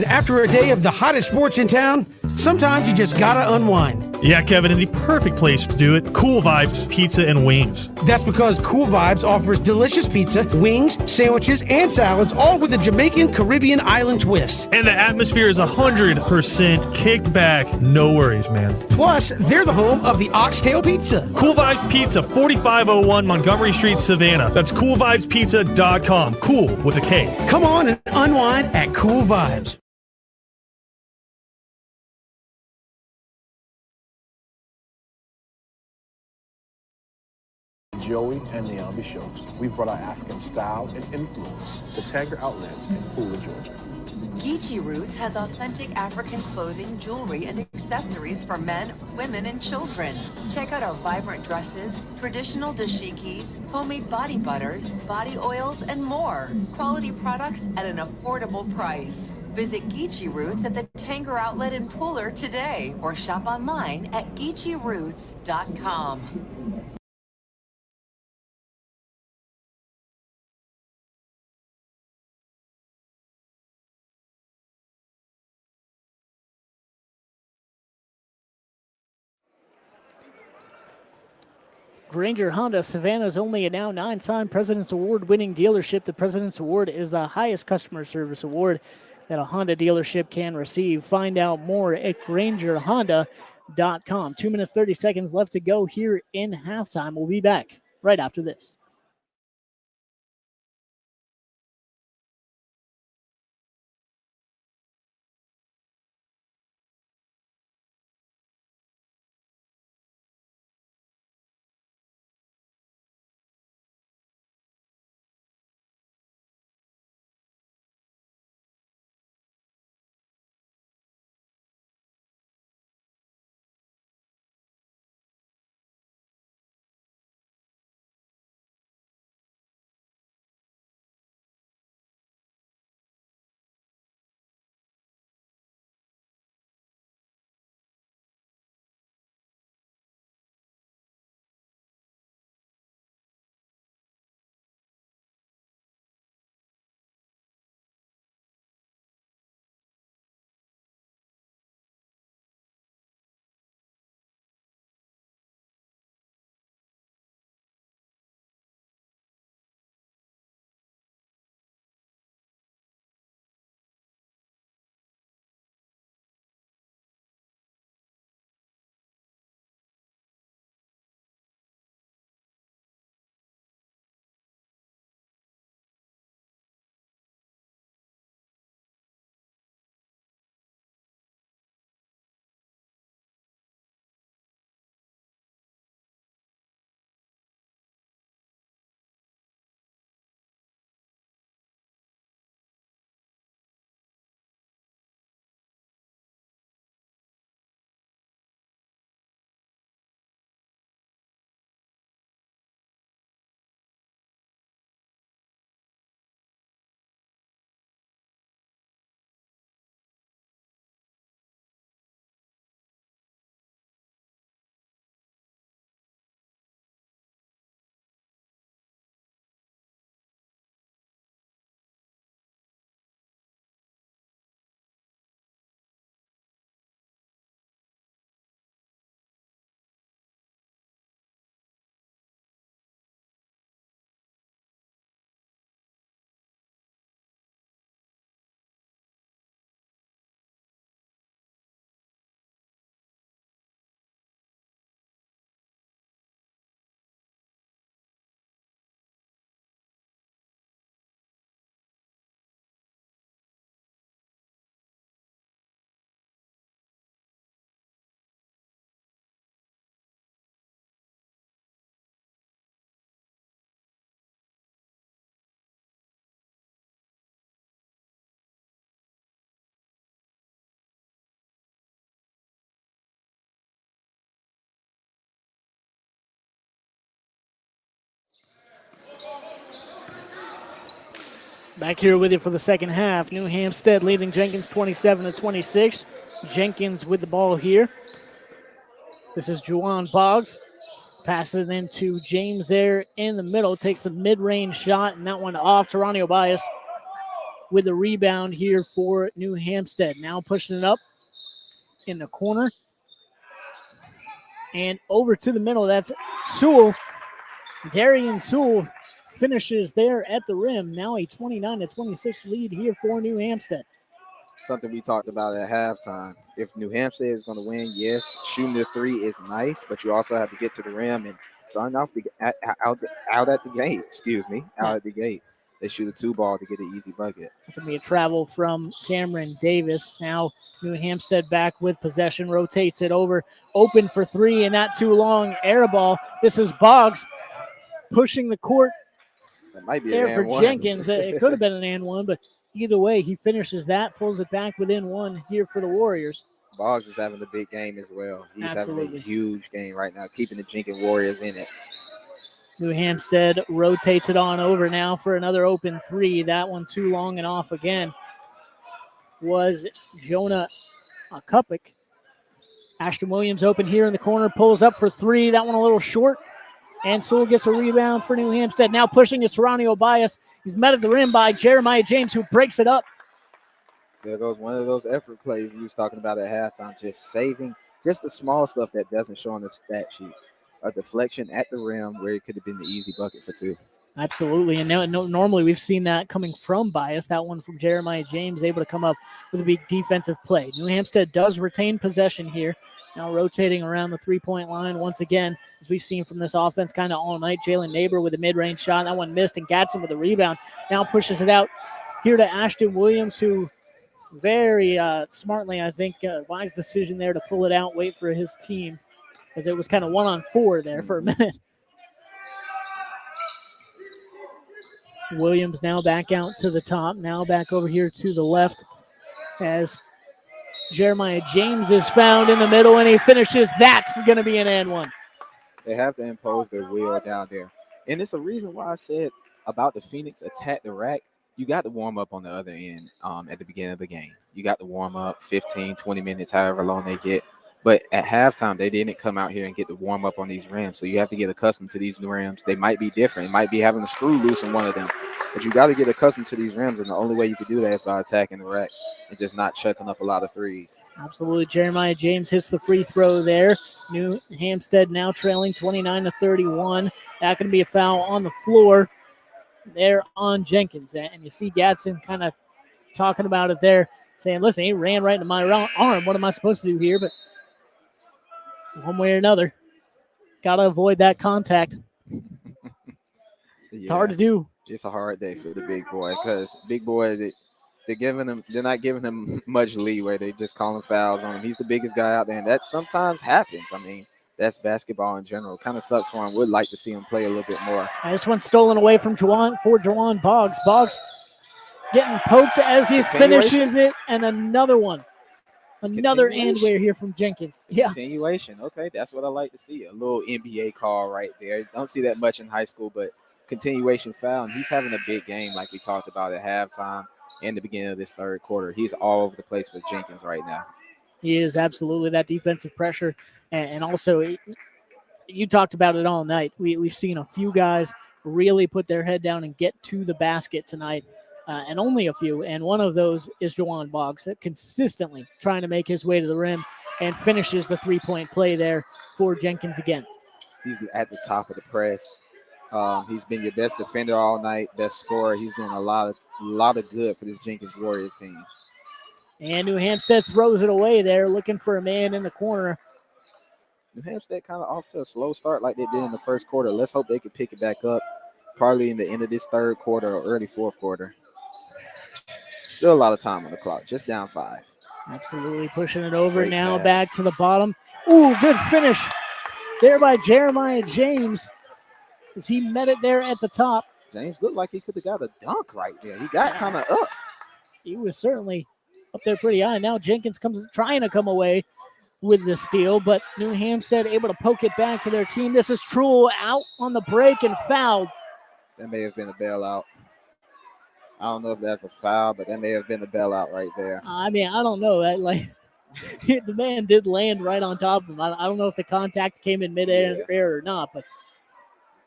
After a day of the hottest sports in town, sometimes you just gotta unwind. Yeah, Kevin, and the perfect place to do it, Kool Vibes Pizza and Wings. That's because Kool Vibes offers delicious pizza, wings, sandwiches, and salads, all with a Jamaican Caribbean island twist. And the atmosphere is 100% kicked back. No worries, man. Plus, they're the home of the Oxtail Pizza. Kool Vibes Pizza, 4501 Montgomery Street, Savannah. That's KoolVibesPizza.com. Kool with a K. Come on and unwind at Kool Vibes. Joey and Naomi shows. We've brought our African style and influence to Tanger outlets in Kool, Georgia. Geechie Rootz has authentic African clothing, jewelry, and accessories for men, women, and children. Check out our vibrant dresses, traditional dashikis, homemade body butters, body oils, and more. Quality products at an affordable price. Visit Geechie Rootz at the Tanger outlet in Pooler today, or shop online at GeechieRoots.com. Grainger Honda, Savannah's only a now 9-time President's Award winning dealership. The President's Award is the highest customer service award that a Honda dealership can receive. Find out more at GraingerHonda.com. 2 minutes, 30 seconds left to go here in halftime. We'll be back right after this. Back here with you for the second half. New Hampstead leading Jenkins 27-26. Jenkins with the ball here. This is Juwan Boggs. Passes it into James there in the middle. Takes a mid-range shot, and that one off. Geronimo Bias with the rebound here for New Hampstead. Now pushing it up in the corner. And over to the middle. That's Sewell. Darian Sewell finishes there at the rim. Now a 29-26 lead here for New Hampstead. Something we talked about at halftime. If New Hampstead is going to win, yes, shooting the three is nice, but you also have to get to the rim and starting off out at the gate. Out at the gate. They shoot a 2-ball to get an easy bucket. It can be a travel from Cameron Davis. Now New Hampstead back with possession, rotates it over, open for three, and not too long. Air ball. This is Boggs pushing the court. That might be there an for and one. Jenkins. It could have been an and one, but either way, he finishes that, pulls it back within one here for the Warriors. Boggs is having a big game as well. He's Absolutely. having a huge game right now, keeping the Jenkins Warriors in it. New Hampstead rotates it on over now for another open three. That one too long and off again was Jonah Kupik. Ashton Williams open here in the corner, pulls up for three. That one a little short. And Sewell gets a rebound for New Hampstead. Now pushing is Geronimo Bias. He's met at the rim by Jeremiah James, who breaks it up. There goes one of those effort plays we was talking about at halftime, just saving just the small stuff that doesn't show on the stat sheet. A deflection at the rim where it could have been the easy bucket for two. Absolutely. And now, normally we've seen that coming from Bias. That one from Jeremiah James able to come up with a big defensive play. New Hampstead does retain possession here. Now rotating around the three-point line once again, as we've seen from this offense kind of all night. Jalen Neighbor with a mid-range shot. That one missed, and Gadsden with a rebound. Now pushes it out here to Ashton Williams, who very smartly, I think, wise decision there to pull it out, wait for his team, as it was kind of 1-on-4 there for a minute. Williams now back out to the top. Now back over here to the left as Jeremiah James is found in the middle, and he finishes. That's going to be an and one. They have to impose their will down there. And it's a reason why I said about the Phoenix attack the rack. You got to warm up on the other end at the beginning of the game. You got to warm up 15, 20 minutes, however long they get. But at halftime, they didn't come out here and get to warm up on these rims. So you have to get accustomed to these new rims. They might be different. It might be having a screw loose in one of them. But you got to get accustomed to these rims, and the only way you can do that is by attacking the rack and just not chucking up a lot of threes. Absolutely. Jeremiah James hits the free throw there. New Hampstead now trailing 29-31. That going to be a foul on the floor there on Jenkins. And you see Gadsden kind of talking about it there, saying, listen, he ran right into my arm. What am I supposed to do here? But one way or another, got to avoid that contact. It's hard to do. It's a hard day for the big boy because big boy, they're not giving him much leeway. They just calling fouls on him. He's the biggest guy out there, and that sometimes happens. I mean, that's basketball in general. Kind of sucks for him. Would like to see him play a little bit more. This one stolen away from Juwan Boggs. Boggs getting poked as he finishes it, and another one. Another and we're here from Jenkins. Yeah. Continuation. Okay, that's what I like to see. A little NBA call right there. Don't see that much in high school, but continuation foul. And he's having a big game like we talked about at halftime and the beginning of this third quarter. He's all over the place for Jenkins right now. He is absolutely that defensive pressure. And also, you talked about it all night. We've seen a few guys really put their head down and get to the basket tonight. And only a few, and one of those is Juwan Boggs, consistently trying to make his way to the rim and finishes the three-point play there for Jenkins again. He's at the top of the press. He's been your best defender all night, best scorer. He's doing a lot of good for this Jenkins Warriors team. And New Hampstead throws it away there, looking for a man in the corner. New Hampstead kind of off to a slow start like they did in the first quarter. Let's hope they can pick it back up, probably in the end of this third quarter or early fourth quarter. Still a lot of time on the clock, just down 5. Absolutely pushing it over. Great now pass. back to the bottom. Ooh, good finish there by Jeremiah James as he met it there at the top. James looked like he could have got a dunk right there. He got kind of up. He was certainly up there pretty high. Now Jenkins trying to come away with the steal, but New Hampstead able to poke it back to their team. This is Truel out on the break and fouled. That may have been a bailout. I don't know if that's a foul, but that may have been the bailout right there. I mean, I don't know. The man did land right on top of him. I don't know if the contact came in midair or not, but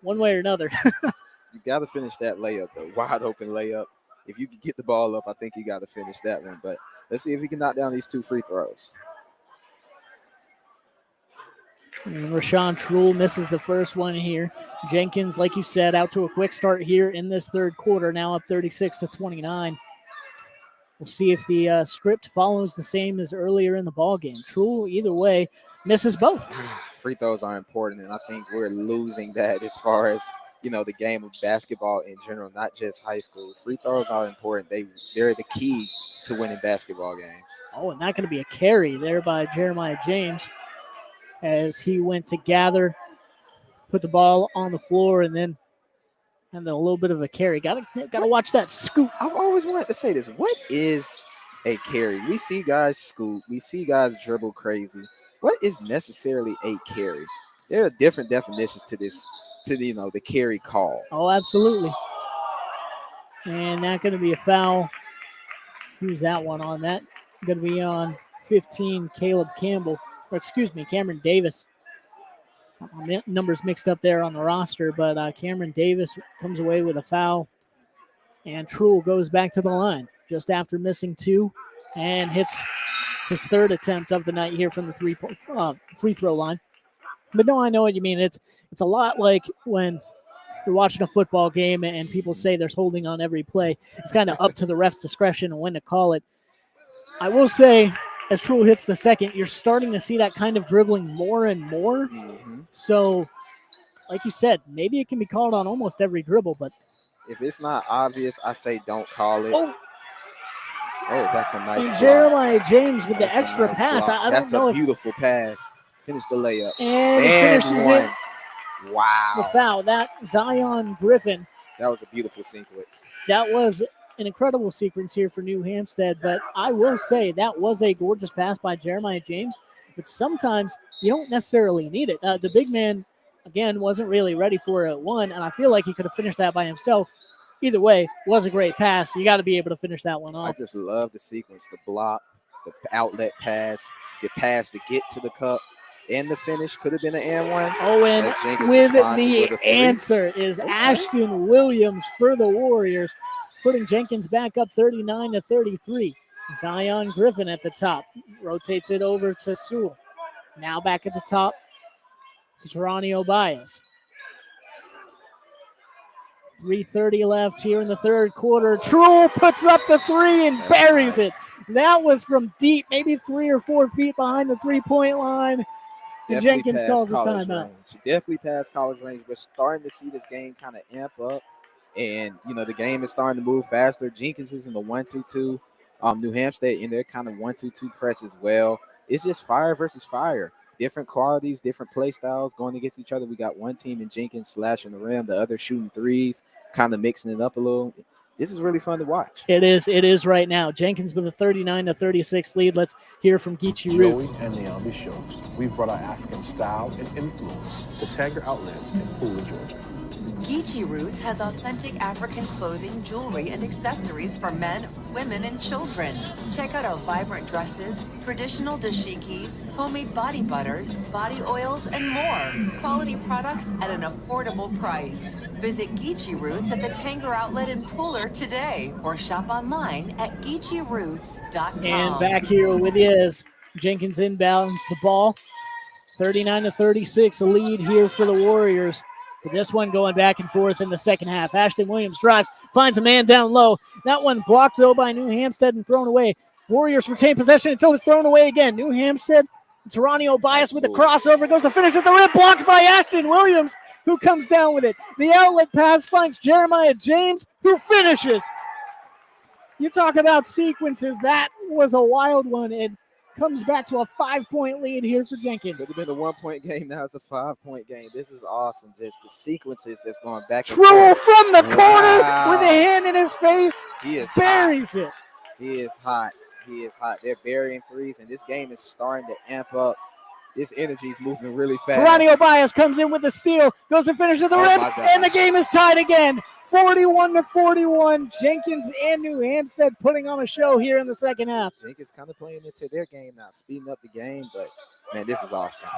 one way or another. You got to finish that layup, though. Wide open layup. If you can get the ball up, I think you got to finish that one. But let's see if he can knock down these 2 free throws. And Rashawn Truhl misses the first one here. Jenkins, like you said, out to a quick start here in this third quarter, now up 36-29. We'll see if the script follows the same as earlier in the ballgame. Truhl, either way, misses both. Free throws are important, and I think we're losing that as far as, the game of basketball in general, not just high school. Free throws are important. They're the key to winning basketball games. Oh, and not going to be a carry there by Jeremiah James as he went to gather, put the ball on the floor, and then a little bit of a carry. Got to watch that scoop. I've always wanted to say this. What is a carry? We see guys scoop. We see guys dribble crazy. What is necessarily a carry? There are different definitions to this, the carry call. Oh, absolutely. And not going to be a foul. Who's that one on? That going to be on 15, Caleb Campbell. Or excuse me, Cameron Davis. Numbers mixed up there on the roster, but Cameron Davis comes away with a foul. And Truhl goes back to the line just after missing 2 and hits his third attempt of the night here from the free throw line. But no, I know what you mean. It's a lot like when you're watching a football game and people say there's holding on every play. It's kind of up to the ref's discretion and when to call it. I will say, as Truhl hits the second, you're starting to see that kind of dribbling more and more. Mm-hmm. So, like you said, maybe it can be called on almost every dribble, but if it's not obvious, I say don't call it. Oh, that's a nice block. Jeremiah James with the extra pass. I don't know. That's a beautiful pass. Finish the layup. And finishes one. it. Wow. The foul. That Zion Griffin. That was a beautiful sequence. That was an incredible sequence here for New Hampstead, but I will say that was a gorgeous pass by Jeremiah James, but sometimes you don't necessarily need it. The big man, again, wasn't really ready for it, one, and I feel like he could have finished that by himself. Either way, was a great pass. You got to be able to finish that one off. I just love the sequence, the block, the outlet pass, the pass to get to the cup, and the finish could have been an and one. Oh, and with the answer is Ashton Williams for the Warriors, putting Jenkins back up 39-33. Zion Griffin at the top. Rotates it over to Sewell. Now back at the top to Geronimo Baez. 3:30 left here in the third quarter. Truhl puts up the 3 and buries it. That was from deep, maybe 3 or 4 feet behind the three-point line. And Jenkins calls the timeout. She definitely passed college range. We're starting to see this game kind of amp up. And, the game is starting to move faster. Jenkins is in the 1-2-2. New Hampstead in their kind of 1-2-2 press as well. It's just fire versus fire. Different qualities, different play styles going against each other. We got one team in Jenkins slashing the rim, the other shooting threes, kind of mixing it up a little. This is really fun to watch. It is right now. Jenkins with a 39-36 lead. Let's hear from Geechie Rootz. Joey and the Shows. We've brought our African style and influence to Tanger Outlets in Kool, Georgia. Geechie Rootz has authentic African clothing, jewelry, and accessories for men, women, and children. Check out our vibrant dresses, traditional dashikis, homemade body butters, body oils, and more. Quality products at an affordable price. Visit Geechie Rootz at the Tanger Outlet in Pooler today or shop online at GeecheeRoots.com. And back here with you is Jenkins inbounds the ball. 39-36, a lead here for the Warriors. But this one going back and forth in the second half. Ashton Williams drives, finds a man down low. That one blocked, though, by New Hampstead and thrown away. Warriors retain possession until it's thrown away again. New Hampstead, Geronimo Baez with the crossover, goes to finish at the rim, blocked by Ashton Williams, who comes down with it. The outlet pass finds Jeremiah James, who finishes. You talk about sequences. That was a wild one. It comes back to a 5-point lead here for Jenkins. Could have been a 1-point game. Now it's a 5-point game. This is awesome. Just the sequences that's going back. Truhl from the corner with a hand in his face. He is buries hot. it. He is hot. He is hot. They're burying threes, and this game is starting to amp up. This energy is moving really fast. Geronimo Baez comes in with the steal, goes to finish at the rim, and the game is tied again. 41-41. Jenkins and New Hampstead putting on a show here in the second half. Jenkins kind of playing into their game now, speeding up the game, but man, this is awesome.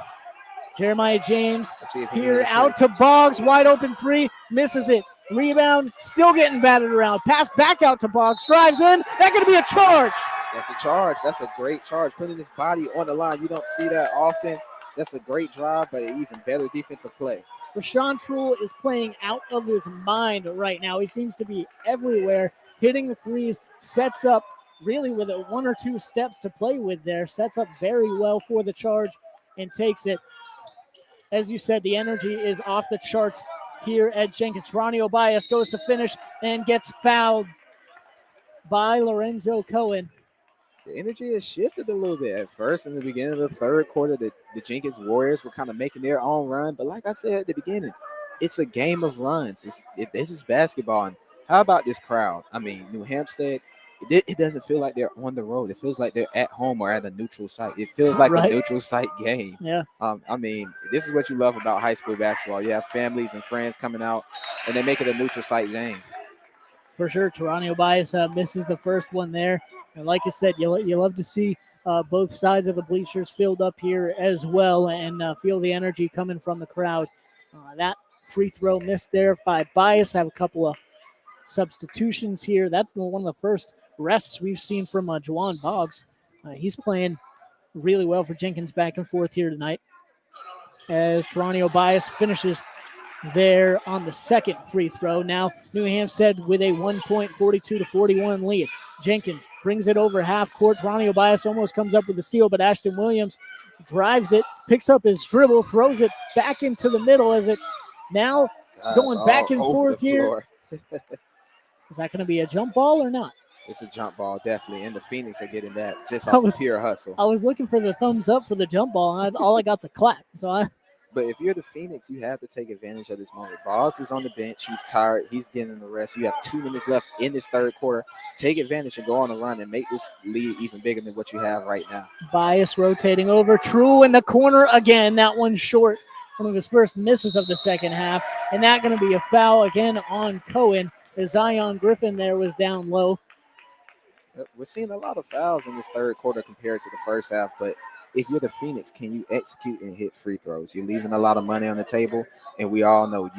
Jeremiah James Let's see if he can here get it out to Boggs, wide open three, misses it. Rebound, still getting batted around. Pass back out to Boggs, drives in. That's going to be a charge. That's a charge. That's a great charge. Putting his body on the line. You don't see that often. That's a great drive, but an even better defensive play. Rashawn Truhl is playing out of his mind right now. He seems to be everywhere, hitting the threes, sets up really with a 1 or 2 steps to play with there, sets up very well for the charge and takes it. As you said, the energy is off the charts here at Jenkins. Ronnie Bias goes to finish and gets fouled by Lorenzo Cohen. The energy has shifted a little bit. At first, in the beginning of the third quarter, the Jenkins Warriors were kind of making their own run. But like I said at the beginning, it's a game of runs. This is basketball. And how about this crowd? I mean, New Hampstead, it doesn't feel like they're on the road. It feels like they're at home or at a neutral site. It feels like a neutral site game. Yeah. I mean, this is what you love about high school basketball. You have families and friends coming out, and they make it a neutral site game. For sure, Taranio Bias misses the first one there. And like I said, you love to see both sides of the bleachers filled up here as well and feel the energy coming from the crowd. That free throw missed there by Bias. Have a couple of substitutions here. That's one of the first rests we've seen from Juwan Boggs. He's playing really well for Jenkins back and forth here tonight. As Taranio Bias finishes there on the second free throw. Now New Hampstead with a 1-point 42-41 lead. Jenkins brings it over half court. Ronnie Bias almost comes up with the steal, but Ashton Williams drives it, picks up his dribble, throws it back into the middle as it now going back and forth here. Is that going to be a jump ball or not? It's a jump ball, definitely. And the Phoenix are getting that just off of pure hustle. I was looking for the thumbs up for the jump ball, and all I got's a clap. But if you're the Phoenix, you have to take advantage of this moment. Boggs is on the bench. He's tired. He's getting the rest. You have 2 minutes left in this third quarter. Take advantage and go on a run and make this lead even bigger than what you have right now. Bias rotating over. True in the corner again. That one short. One of his first misses of the second half. And that going to be a foul again on Cohen. As Zion Griffin there was down low. We're seeing a lot of fouls in this third quarter compared to the first half, but if you're the Phoenix, can you execute and hit free throws? You're leaving a lot of money on the table, and we all know,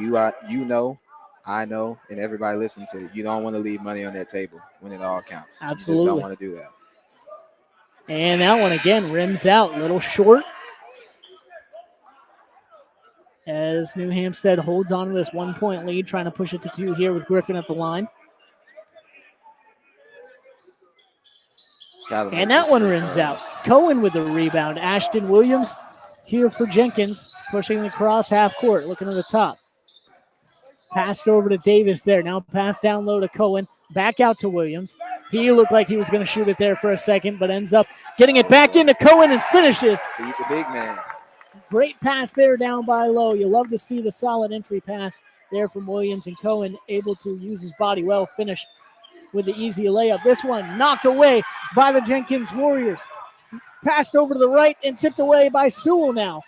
I know, and everybody listening to it, you don't want to leave money on that table when it all counts. Absolutely. You just don't want to do that. And that one again rims out, a little short. As New Hampstead holds on to this 1-point lead, trying to push it to 2 here with Griffin at the line. And that one rims out. Cohen with the rebound. Ashton Williams here for Jenkins, pushing across half court, looking to the top. Passed over to Davis there. Now pass down low to Cohen. Back out to Williams. He looked like he was going to shoot it there for a second, but ends up getting it back into Cohen and finishes. Feed the big man. Great pass there down by low. You love to see the solid entry pass there from Williams, and Cohen able to use his body well, finish with the easy layup. This one knocked away by the Jenkins Warriors. Passed over to the right and tipped away by Sewell now.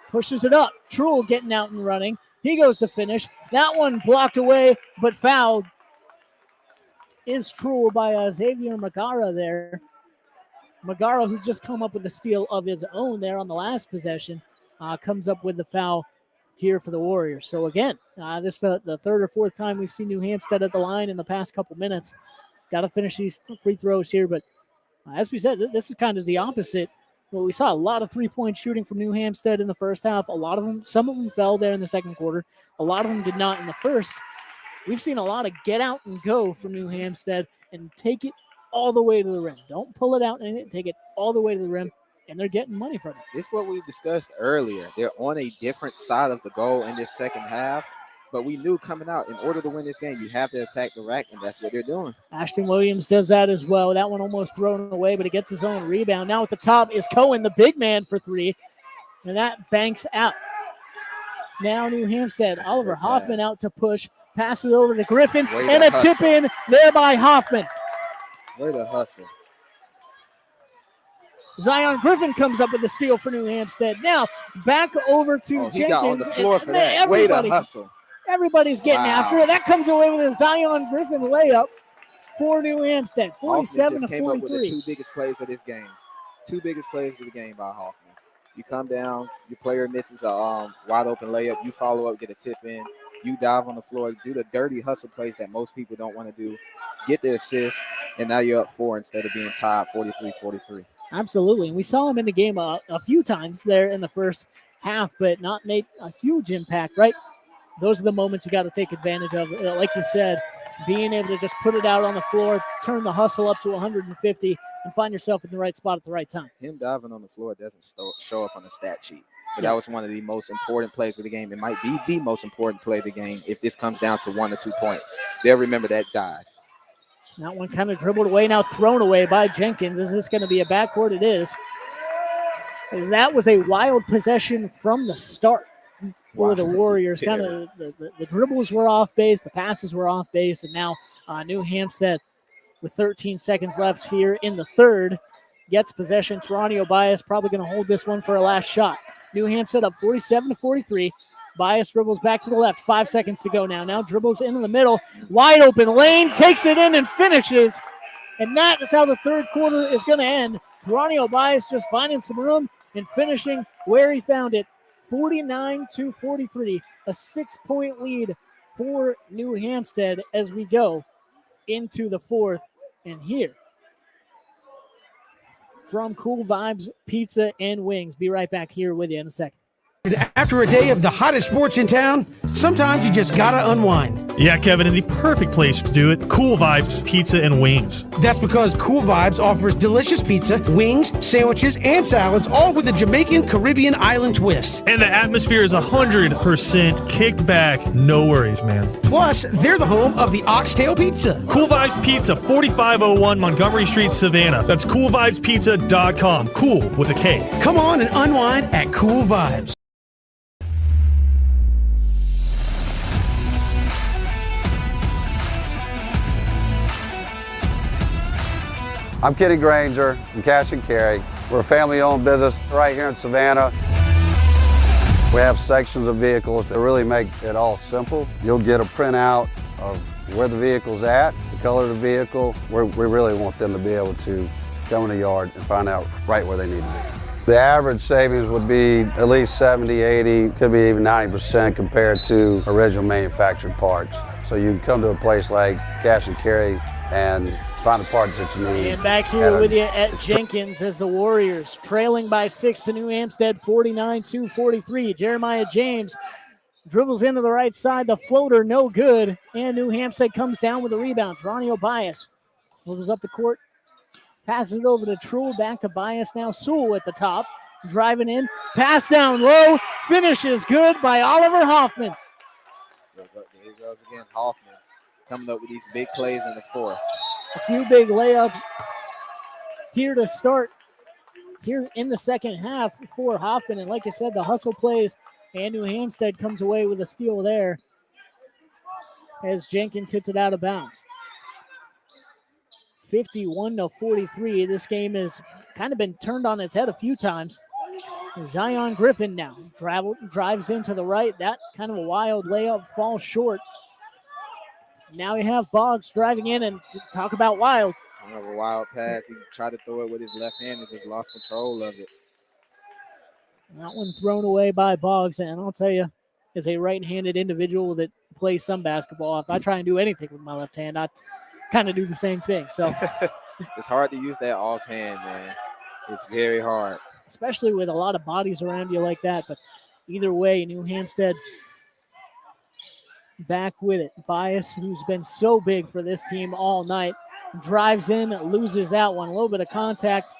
Pushes it up. Truhl getting out and running. He goes to finish. That one blocked away, but fouled is Truhl by Xavier Magara there. Magara, who just come up with a steal of his own there on the last possession, comes up with the foul here for the Warriors. So again, this is the third or fourth time we've seen New Hampstead at the line in the past couple minutes. Got to finish these free throws here, but as we said, this is kind of the opposite. Well, we saw a lot of three-point shooting from New Hampstead in the first half. Some of them fell there in the second quarter. A lot of them did not in the first. We've seen a lot of get out and go from New Hampstead and take it all the way to the rim. Don't pull it out and take it all the way to the rim, and they're getting money from it. It's what we discussed earlier. They're on a different side of the goal in this second half, but we knew coming out, in order to win this game, you have to attack the rack, and that's what they're doing. Ashton Williams does that as well. That one almost thrown away, but he gets his own rebound. Now at the top is Cohen, the big man for three, and that banks out. Now New Hampstead, that's Oliver Hoffman out to push, passes it over to Griffin, and a tip in there by Hoffman. Way to hustle. Zion Griffin comes up with the steal for New Hampstead. Now back over to Jenkins. He got on the floor for that. Way to hustle. Everybody's getting after it. That comes away with a Zion Griffin layup for New Hampstead, 47 to 43. Came up with the two biggest plays of this game. Two biggest plays of the game by Hoffman. You come down, your player misses a wide open layup. You follow up, get a tip in. You dive on the floor, do the dirty hustle plays that most people don't want to do. Get the assist, and now you're up 4 instead of being tied 43-43. Absolutely. And we saw him in the game a few times there in the first half, but not made a huge impact, right? Those are the moments you got to take advantage of. Like you said, being able to just put it out on the floor, turn the hustle up to 150, and find yourself in the right spot at the right time. Him diving on the floor doesn't show up on the stat sheet. But that was one of the most important plays of the game. It might be the most important play of the game if this comes down to 1 or 2 points. They'll remember that dive. That one kind of dribbled away, now thrown away by Jenkins. Is this going to be a backcourt? It is. As that was a wild possession from the start for the Warriors. Kind of the dribbles were off base, the passes were off base, and now New Hampstead with 13 seconds left here in the third gets possession. Taranio Bias probably going to hold this one for a last shot. New Hampstead up 47-43. Bias dribbles back to the left. 5 seconds to go now. Now dribbles into the middle. Wide open lane. Takes it in and finishes. And that is how the third quarter is going to end. Taranio Bias just finding some room and finishing where he found it. 49-43. A 6-point lead for New Hampstead as we go into the fourth. And here from Kool Vibes Pizza and Wings. Be right back here with you in a second. After a day of the hottest sports in town, sometimes you just gotta unwind. Yeah, Kevin, and the perfect place to do it, Kool Vibes Pizza and Wings. That's because Kool Vibes offers delicious pizza, wings, sandwiches, and salads, all with a Jamaican Caribbean island twist. And the atmosphere is 100% kicked back. No worries, man. Plus, they're the home of the Oxtail Pizza. Kool Vibes Pizza, 4501 Montgomery Street, Savannah. That's KoolVibesPizza.com. Kool with a K. Come on and unwind at Kool Vibes. I'm Kitty Grainger from Cash and Carry. We're a family-owned business right here in Savannah. We have sections of vehicles that really make it all simple. You'll get a printout of where the vehicle's at, the color of the vehicle. We really want them to be able to go in the yard and find out right where they need to be. The average savings would be at least 70, 80, could be even 90% compared to original manufactured parts. So you can come to a place like Cash and Carry and find the parts that you need. And back here with you at Jenkins as the Warriors trailing by 6 to New Hampstead, 49-43. Jeremiah James dribbles into the right side. The floater, no good. And New Hampstead comes down with a rebound. Taranio Bias moves up the court, passes it over to Truhl, back to Bias now. Sewell at the top, driving in. Pass down low, finishes good by Oliver Hoffman. There he goes again, Hoffman coming up with these big plays in the fourth. A few big layups here to start here in the second half for Hoffman. And like I said, the hustle plays, and New Hampstead comes away with a steal there as Jenkins hits it out of bounds. 51-43. This game has kind of been turned on its head a few times. Zion Griffin now drives into the right. That kind of a wild layup falls short. Now we have Boggs driving in, and just talk about wild. Kind of a wild pass. He tried to throw it with his left hand and just lost control of it. That one thrown away by Boggs, and I'll tell you, as a right-handed individual that plays some basketball, if I try and do anything with my left hand, I kind of do the same thing. So it's hard to use that offhand, man. It's very hard. Especially with a lot of bodies around you like that. But either way, New Hampstead back with it. Bias, who's been so big for this team all night, drives in, loses that one. A little bit of contact,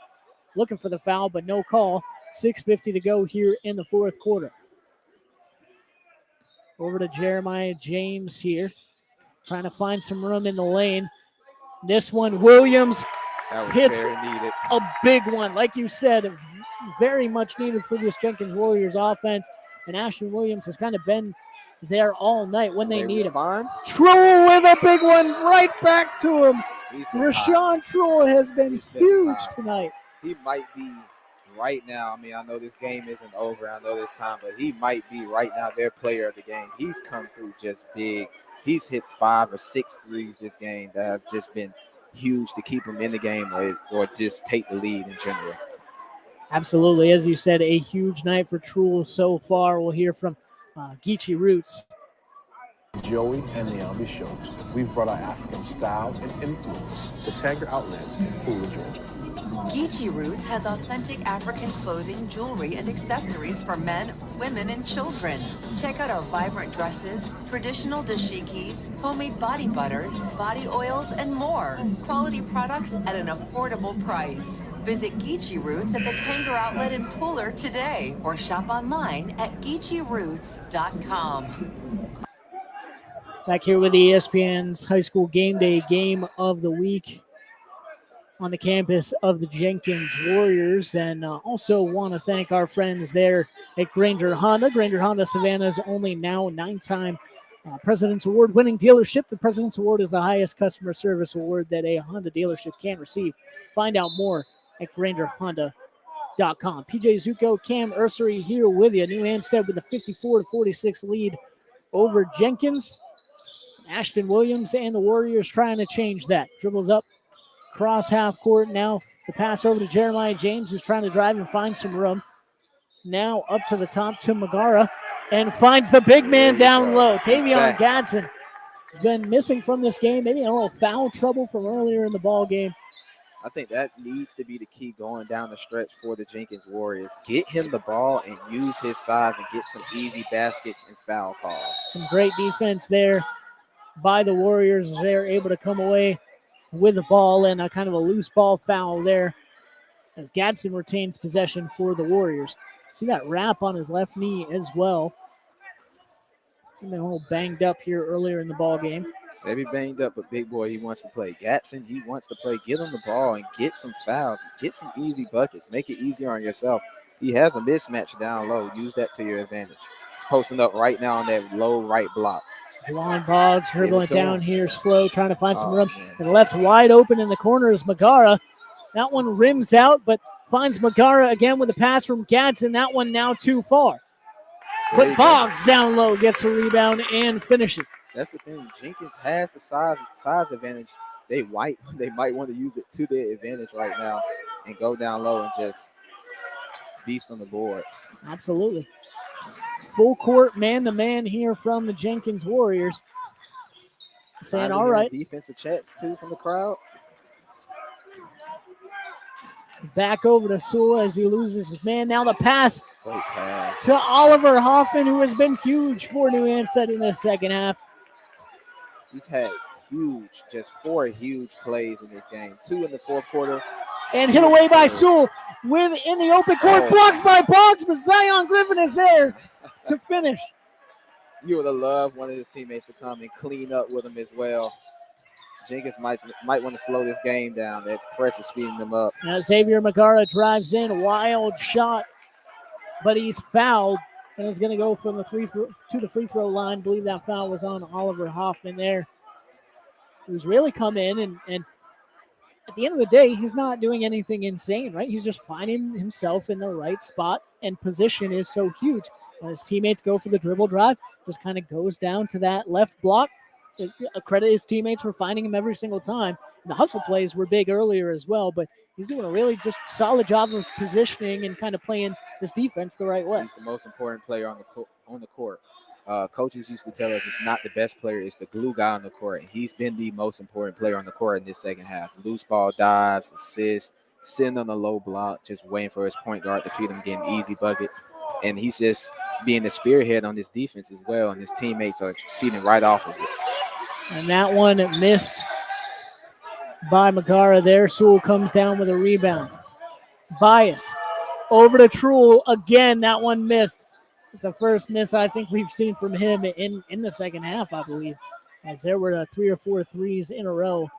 looking for the foul, but no call. 6:50 to go here in the fourth quarter. Over to Jeremiah James here, trying to find some room in the lane. This one, Williams hits a big one. Like you said, very much needed for this Jenkins Warriors offense. And Ashton Williams has kind of been there all night when they need him. Truhl with a big one right back to him. Rashawn Truhl has been huge tonight. He might be right now, I mean, I know this game isn't over. I know this time, but he might be right now their player of the game. He's come through just big. He's hit 5 or 6 threes this game that have just been huge to keep him in the game or just take the lead in general. Absolutely. As you said, a huge night for Kool so far. We'll hear from Geechie Rootz. Joey and the shows. We've brought our African style and influence to Tanger outlets in Kool, Georgia. Geechie Rootz has authentic African clothing, jewelry, and accessories for men, women, and children. Check out our vibrant dresses, traditional dashikis, homemade body butters, body oils, and more. Quality products at an affordable price. Visit Geechie Rootz at the Tanger outlet in Pooler today or shop online at GeechieRoots.com. Back here with ESPN's High School Game Day Game of the Week on the campus of the Jenkins Warriors. And also want to thank our friends there at Grainger Honda. Grainger Honda, Savannah's only now 9-time President's Award winning dealership. The President's Award is the highest customer service award that a Honda dealership can receive. Find out more at GraingerHonda.com. PJ Zuko, Cam Ursery here with you. New Hampstead with a 54-46 lead over Jenkins. Ashton Williams and the Warriors trying to change that. Dribbles up, cross half court. Now the pass over to Jeremiah James, who's trying to drive and find some room. Now up to the top to Magara and finds the big man down low. Tavion Gadsden has been missing from this game. Maybe a little foul trouble from earlier in the ball game. I think that needs to be the key going down the stretch for the Jenkins Warriors. Get him the ball and use his size and get some easy baskets and foul calls. Some great defense there by the Warriors. They're able to come away with the ball and a kind of a loose ball foul there as Gadsden retains possession for the Warriors. See that wrap on his left knee as well. He's been a little banged up here earlier in the ball game. Maybe banged up, but big boy, he wants to play. Gadsden, he wants to play. Get him the ball and get some fouls. Get some easy buckets. Make it easier on yourself. He has a mismatch down low. Use that to your advantage. He's posting up right now on that low right block. Juwan Boggs dribbling down here slow, trying to find some room. And left wide open in the corner is Magara. That one rims out, but finds Magara again with a pass from Gadsden. That one now too far. But Boggs down low gets a rebound and finishes. That's the thing. Jenkins has the size advantage. They might want to use it to their advantage right now and go down low and just beast on the board. Absolutely. Full court, man-to-man here from the Jenkins Warriors. Saying, all right. Defensive checks, too, from the crowd. Back over to Sewell as he loses his man. Now the pass to Oliver Hoffman, who has been huge for New Hampstead in the second half. He's had just 4 huge plays in this game. 2 in the fourth quarter. And hit away by Sewell in the open court, blocked by Boggs, but Zion Griffin is there to finish. You would have loved one of his teammates to come and clean up with him as well. Jenkins might want to slow this game down. That press is speeding them up. Now Xavier Magara drives in, wild shot, but he's fouled and is going to go from the free throw line. I believe that foul was on Oliver Hoffman there, who's really come in and at the end of the day, he's not doing anything insane, right? He's just finding himself in the right spot, and position is so huge. When his teammates go for the dribble drive, just kind of goes down to that left block. Credit his teammates for finding him every single time. And the hustle plays were big earlier as well, but he's doing a really just solid job of positioning and kind of playing this defense the right way. He's the most important player on the court. Coaches used to tell us it's not the best player, it's the glue guy on the court. And he's been the most important player on the court in this second half. Loose ball dives, assists, sitting on the low block, just waiting for his point guard to feed him, getting easy buckets. And he's just being the spearhead on this defense as well, and his teammates are feeding right off of it. And that one missed by Magara there. Sewell comes down with a rebound. Bias over to Truel again. That one missed. It's the first miss I think we've seen from him in the second half, I believe, as there were 3 or 4 threes in a row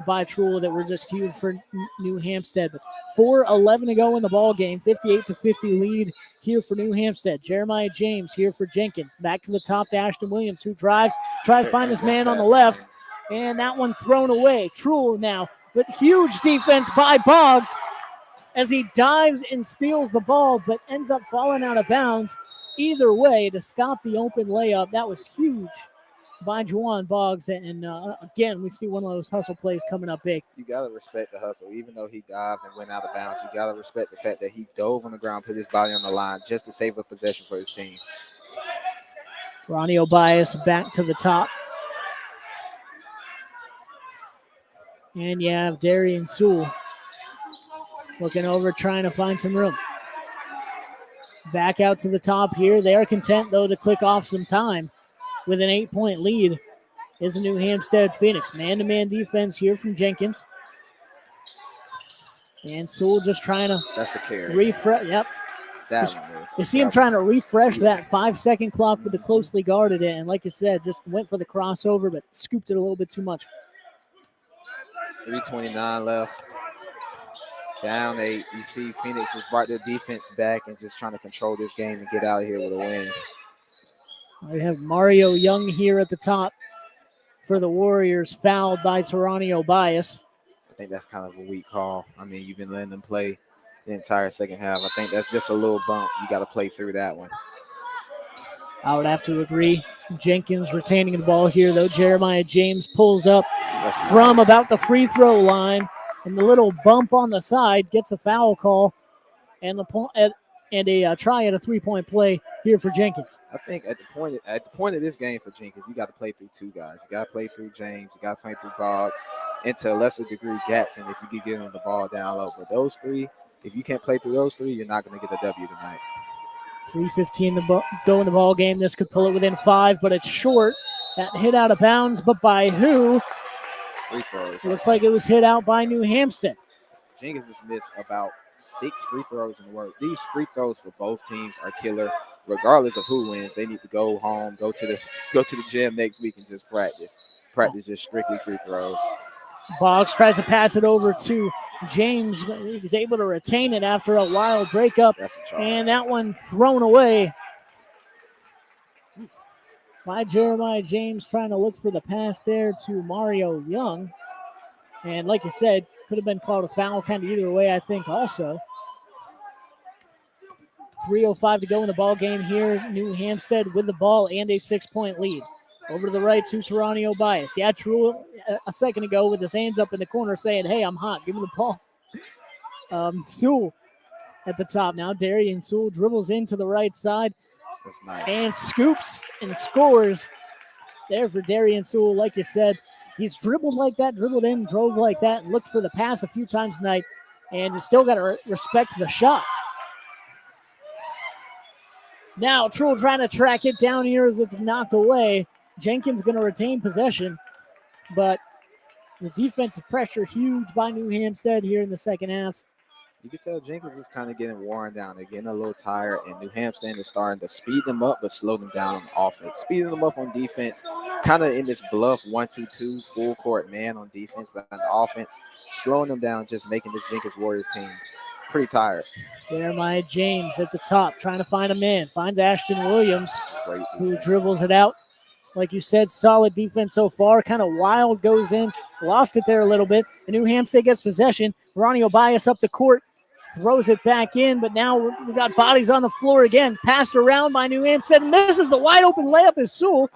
by Truel that were just huge for New Hampstead. But 4:11 to go in the ball game, 58-50 lead here for New Hampstead. Jeremiah James here for Jenkins. Back to the top to Ashton Williams, who drives, tries to find his man on the left, and that one thrown away. Truel now with huge defense by Boggs. as he dives and steals the ball, but ends up falling out of bounds. Either way, to stop the open layup, that was huge by Juwan Boggs. And again, we see one of those hustle plays coming up big. You got to respect the hustle. Even though he dived and went out of bounds, you got to respect the fact that he dove on the ground, put his body on the line just to save a possession for his team. Ronnie Obias back to the top. And you have Darian Sewell looking over, trying to find some room. Back out to the top here. They are content, though, to click off some time with an 8-point lead. Is the New Hampstead Phoenix. Man-to-man defense here from Jenkins. And Sewell just trying to That's a carry. refresh. Yep. That one is. You see him trying to refresh that 5-second clock with the closely guarded it. And like you said, just went for the crossover, but scooped it a little bit too much. 3:29 left. Down 8. You see Phoenix has brought their defense back and just trying to control this game and get out of here with a win. We have Mario Young here at the top for the Warriors, fouled by Ronnie Obias. I think that's kind of a weak call. I mean, you've been letting them play the entire second half. I think that's just a little bump. You got to play through that one. I would have to agree. Jenkins retaining the ball here, though. Jeremiah James pulls up from about the free throw line, and the little bump on the side gets a foul call, and a try at a 3-point play here for Jenkins. I think at the point of this game for Jenkins, you got to play through two guys. You got to play through James. You got to play through Boggs, and to a lesser degree Gatson if you could get him the ball down low. But those three, if you can't play through those three, you're not going to get the W tonight. 3:15 to go in the ball game. This could pull it within 5, but it's short. That hit out of bounds, but by who? Free throws. Looks like it was hit out by New Hampstead. Jenkins has missed about 6 free throws in the work. These free throws for both teams are killer. Regardless of who wins, they need to go home, go to the gym next week and just practice. Practice just strictly free throws. Boggs tries to pass it over to James. He's able to retain it after a wild breakup. That's a charge. And that one thrown away by Jeremiah James, trying to look for the pass there to Mario Young. And like you said, could have been called a foul kind of either way, I think, also. 3:05 to go in the ball game here. New Hampstead with the ball and a 6-point lead. Over to the right to Ronnie Obias. Yeah, True a second ago with his hands up in the corner saying, hey, I'm hot. Give me the ball. Sewell at the top now. Darian Sewell dribbles into the right side. That's nice. And scoops and scores there for Darian Sewell. Like you said, he's dribbled like that, dribbled in, drove like that, and looked for the pass a few times tonight. And you still got to respect the shot. Now, True trying to track it down here as it's knocked away. Jenkins going to retain possession, but the defensive pressure huge by New Hampstead here in the second half. You can tell Jenkins is kind of getting worn down. They're getting a little tired, and New Hampstead is starting to speed them up but slow them down on offense. Speeding them up on defense, kind of in this bluff 1-2-2 full court man on defense, but on the offense, slowing them down, just making this Jenkins Warriors team pretty tired. Jeremiah James at the top trying to find a man. Finds Ashton Williams, Great who dribbles it out. Like you said, solid defense so far. Kind of wild, goes in, lost it there a little bit. And New Hampstead gets possession. Ronnie Obias up the court, throws it back in, but now we got bodies on the floor again. Passed around by New Hampstead, and this is the wide open layup is Sewell,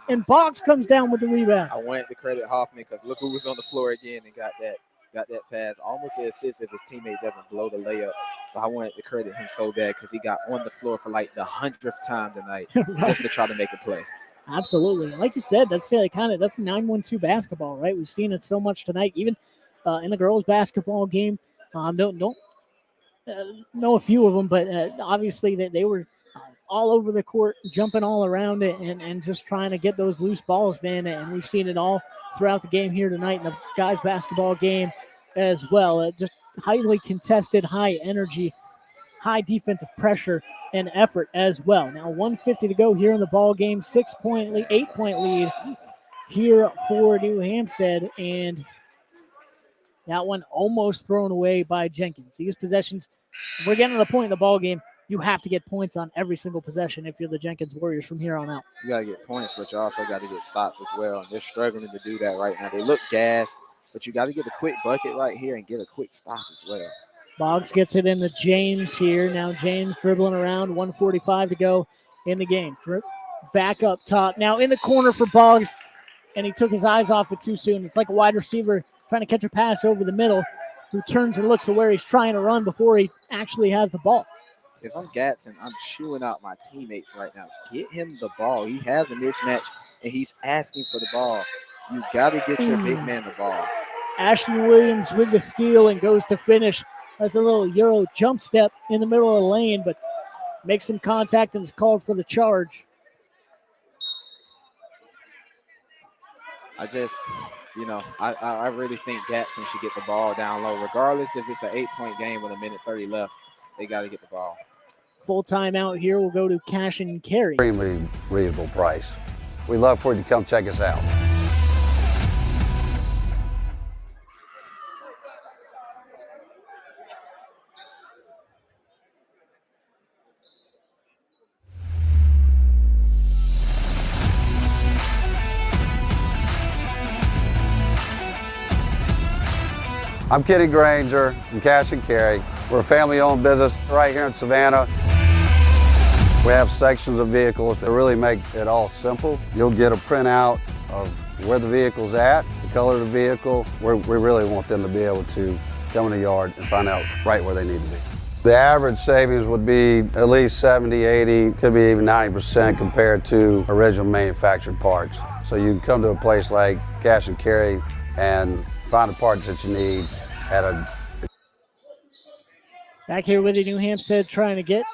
and Boggs comes down with the rebound. I wanted to credit Hoffman because look who was on the floor again and got that pass. Almost an assist if his teammate doesn't blow the layup. But I wanted to credit him so bad because he got on the floor for like the 100th time tonight just to try to make a play. Absolutely. Like you said, that's that's 9-1-2 basketball, right? We've seen it so much tonight, even in the girls' basketball game. Don't know a few of them, but obviously they were all over the court, jumping all around it, and just trying to get those loose balls, man. And we've seen it all throughout the game here tonight in the guys' basketball game as well. Just highly contested, high energy, high defensive pressure and effort as well. Now 1:50 to go here in the ball game. 8-point lead here for New Hampstead, and that one almost thrown away by Jenkins. These possessions, we're getting to the point in the ball game. You have to get points on every single possession if you're the Jenkins Warriors from here on out. You got to get points, but you also got to get stops as well. And they're struggling to do that right now. They look gassed, but you got to get a quick bucket right here and get a quick stop as well. Boggs gets it into James here. Now James dribbling around, 1:45 to go in the game. Back up top. Now in the corner for Boggs, and he took his eyes off it too soon. It's like a wide receiver trying to catch a pass over the middle who turns and looks to where he's trying to run before he actually has the ball. If I'm Gatson, I'm chewing out my teammates right now. Get him the ball. He has a mismatch, and he's asking for the ball. You got to get your big man the ball. Ashton Williams with the steal and goes to finish. Has a little Euro jump step in the middle of the lane, but makes some contact and is called for the charge. I just, I really think Gatson should get the ball down low, regardless if it's an 8-point game with 1:30 left. They got to get the ball. Full timeout here will go to Cash and Carry. Extremely reasonable price. We'd love for you to come check us out. I'm Kenny Grainger from Cash and Carry. We're a family-owned business right here in Savannah. We have sections of vehicles that really make it all simple. You'll get a printout of where the vehicle's at, the color of the vehicle. We really want them to be able to come in the yard and find out right where they need to be. The average savings would be at least 70, 80, could be even 90% compared to original manufactured parts. So you can come to a place like Cash and Carry and find the parts that you need at a... Back here with you, New Hampstead trying to get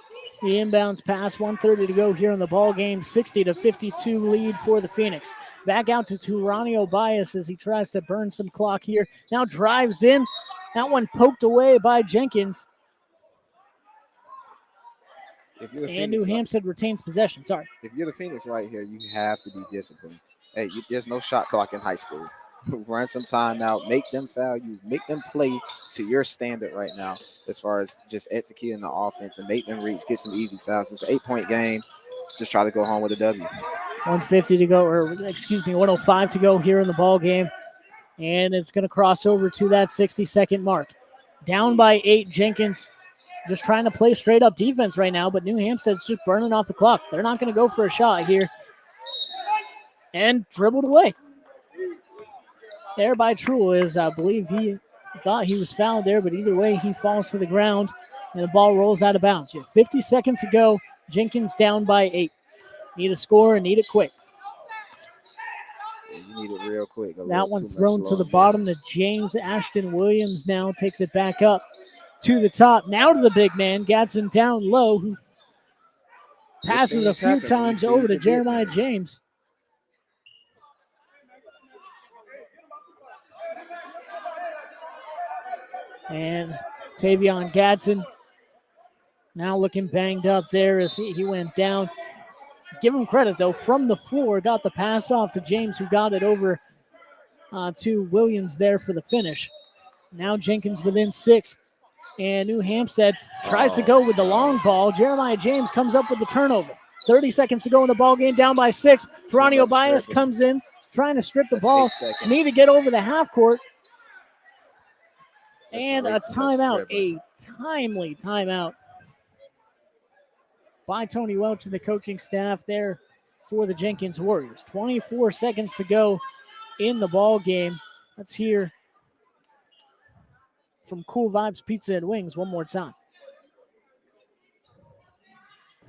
the inbounds pass. 1:30 to go here in the ball game. 60-52 lead for the Phoenix. Back out to Turanio Bias as he tries to burn some clock here. Now drives in. That one poked away by Jenkins. And New Hampstead retains possession. Sorry. If you're the Phoenix right here, you have to be disciplined. Hey, there's no shot clock in high school. Run some time out, make them foul you, make them play to your standard right now as far as just executing the offense and make them get some easy fouls. It's an 8-point game. Just try to go home with a W. 150 to go, or 105 to go here in the ball game. And it's going to cross over to that 60-second mark. Down by 8, Jenkins just trying to play straight up defense right now, but New Hampstead's just burning off the clock. They're not going to go for a shot here. And dribbled away. There by Truel is, I believe he thought he was fouled there, but either way, he falls to the ground, and the ball rolls out of bounds. You have 50 seconds to go. Jenkins down by 8. Need a score and need it quick. Yeah, you need it real quick. That one thrown to the bottom to James. Ashton Williams now takes it back up to the top. Now to the big man. Gadsden down low, who passes a few times over to Jeremiah James. And Tavion Gadsden now looking banged up there as he went down. Give him credit, though. From the floor, got the pass off to James, who got it over to Williams there for the finish. Now Jenkins within 6. And New Hampstead tries to go with the long ball. Jeremiah James comes up with the turnover. 30 seconds to go in the ball game, down by 6. Turanio Bias comes in, trying to strip the ball. Need to get over the half court. And a timeout, a timely timeout by Tony Welch and the coaching staff there for the Jenkins Warriors. 24 seconds to go in the ball game. Let's hear from Kool Vibes Pizza and Wings one more time.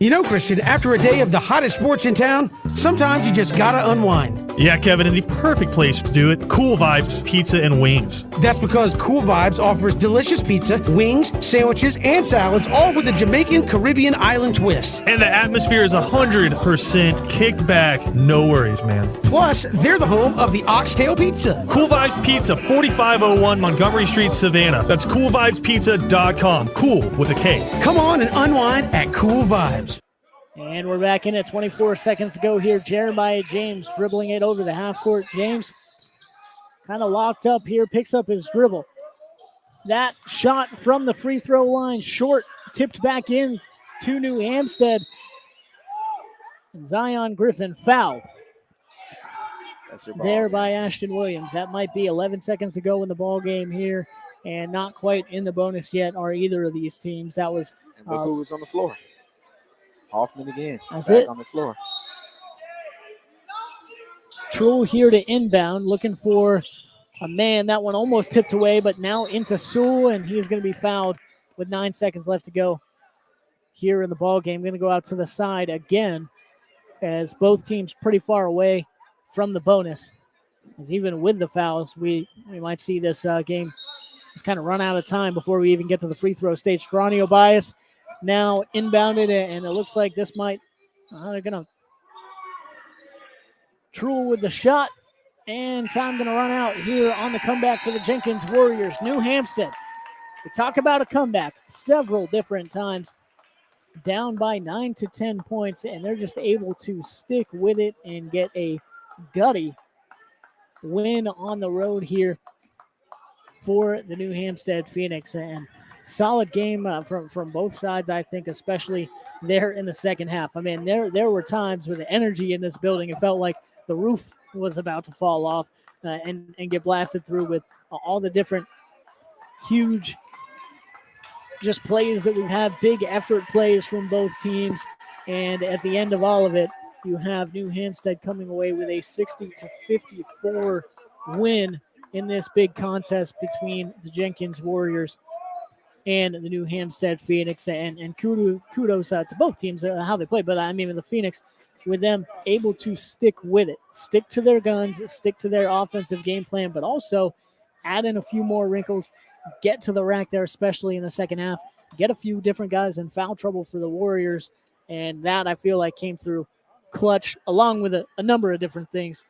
You know, Christian, after a day of the hottest sports in town, sometimes you just gotta unwind. Yeah, Kevin, and the perfect place to do it, Kool Vibes Pizza and Wings. That's because Kool Vibes offers delicious pizza, wings, sandwiches, and salads, all with a Jamaican Caribbean island twist. And the atmosphere is 100% kicked back. No worries, man. Plus, they're the home of the Oxtail Pizza. Kool Vibes Pizza, 4501 Montgomery Street, Savannah. That's KoolVibesPizza.com. Kool with a K. Come on and unwind at Kool Vibes. And we're back in at 24 seconds to go here. Jeremiah James dribbling it over the half court. James kind of locked up here, picks up his dribble. That shot from the free throw line, short, tipped back in to New Hampstead. And Zion Griffin foul there by Ashton Williams. That might be 11 seconds to go in the ball game here and not quite in the bonus yet are either of these teams. That was And look who was on the floor. Hoffman again. That's back it. on the floor. True here to inbound, looking for a man. That one almost tipped away, but now into Sewell, and he's going to be fouled with 9 seconds left to go here in the ball game. Going to go out to the side again, as both teams pretty far away from the bonus. As even with the fouls, we might see this game just kind of run out of time before we even get to the free throw stage. Geronimo Bias now inbounded, and it looks like this might they're going to True with the shot, and time going to run out here on the comeback for the Jenkins Warriors. New Hampstead, we talk about a comeback several different times, down by 9 to 10 points, and they're just able to stick with it and get a gutty win on the road here for the New Hampstead Phoenix. And solid game from both sides, I think, especially there in the second half. I mean, there were times with the energy in this building, it felt like the roof was about to fall off and get blasted through with all the different huge just plays that we've had, big effort plays from both teams. And at the end of all of it, you have New Hampstead coming away with a 60-54 win in this big contest between the Jenkins Warriors and the New Hampstead Phoenix. And kudos to both teams, how they play. But I mean, the Phoenix, with them able to stick with it, stick to their guns, stick to their offensive game plan, but also add in a few more wrinkles, get to the rack there, especially in the second half, get a few different guys in foul trouble for the Warriors. And that, I feel like, came through clutch, along with a number of different things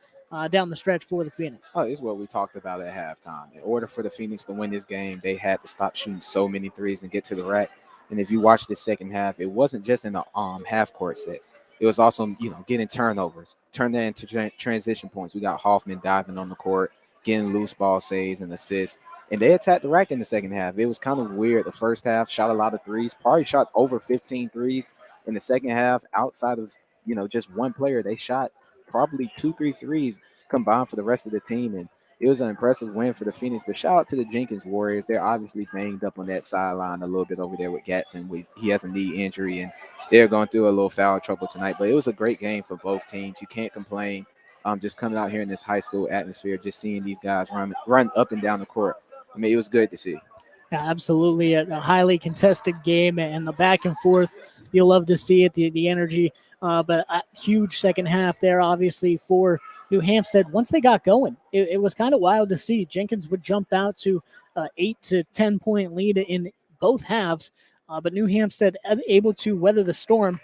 down the stretch for the Phoenix. Oh, it's what we talked about at halftime. In order for the Phoenix to win this game, they had to stop shooting so many threes and get to the rack. And if you watch the second half, it wasn't just in the half-court set. It was also, getting turnovers, turn that into transition points. We got Hoffman diving on the court, getting loose ball saves and assists. And they attacked the rack in the second half. It was kind of weird. The first half shot a lot of threes, probably shot over 15 threes. In the second half, outside of, just one player, they shot probably 2-3 threes combined for the rest of the team. And it was an impressive win for the Phoenix. But shout out to the Jenkins Warriors. They're obviously banged up on that sideline a little bit over there with Gatson. He has a knee injury, and they're going through a little foul trouble tonight. But it was a great game for both teams. You can't complain. Just coming out here in this high school atmosphere, just seeing these guys run up and down the court. I mean, it was good to see. Yeah, absolutely. A highly contested game, and the back and forth, you'll love to see it, the energy. But a huge second half there, obviously, for New Hampstead. Once they got going, it was kind of wild to see. Jenkins would jump out to 8 to 10 point lead in both halves, but New Hampstead able to weather the storm,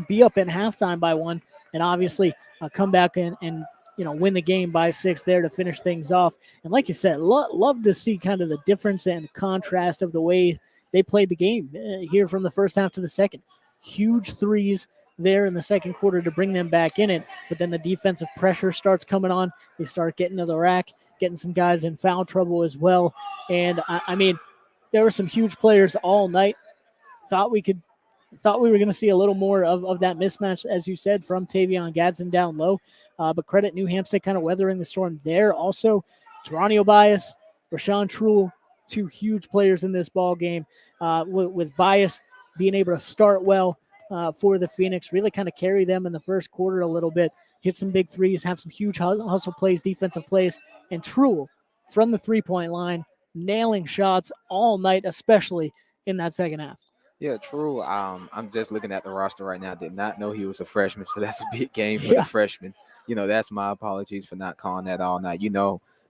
be up at halftime by 1, and obviously come back and win the game by 6 there to finish things off. And like you said, love to see kind of the difference and contrast of the way they played the game here from the first half to the second. Huge threes there in the second quarter to bring them back in it, but then the defensive pressure starts coming on. They start getting to the rack, getting some guys in foul trouble as well. And I mean, there were some huge players all night. Thought we were going to see a little more of that mismatch, as you said, from Tavion Gadsden down low. But credit New Hampstead kind of weathering the storm there. Also, Geronimo Bias, Rashawn Truel, 2 huge players in this ball game. With Bias being able to start well for the Phoenix, really kind of carry them in the first quarter a little bit, hit some big threes, have some huge hustle plays, defensive plays, and Truel from the three-point line, nailing shots all night, especially in that second half. Yeah, true. I'm just looking at the roster right now. Did not know he was a freshman, so that's a big game for the freshman. That's my apologies for not calling that all night.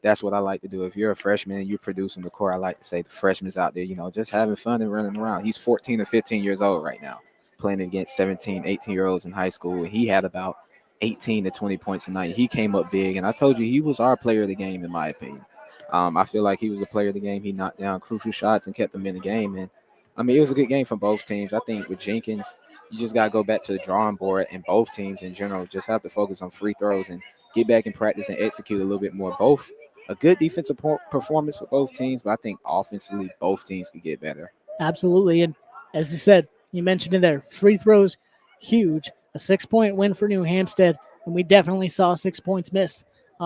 That's what I like to do. If you're a freshman and you're producing the core, I like to say the freshman's out there, just having fun and running around. He's 14 or 15 years old right now, playing against 17, 18-year-olds in high school. And he had about 18 to 20 points a night. He came up big, and I told you he was our player of the game, in my opinion. I feel like he was the player of the game. He knocked down crucial shots and kept them in the game. And I mean, it was a good game for both teams. I think with Jenkins, you just got to go back to the drawing board, and both teams in general just have to focus on free throws and get back in practice and execute a little bit more. Both a good defensive performance for both teams, but I think offensively both teams can get better. Absolutely. And as you said, you mentioned it there, free throws, huge. A 6-point win for New Hampstead, and we definitely saw 6 points missed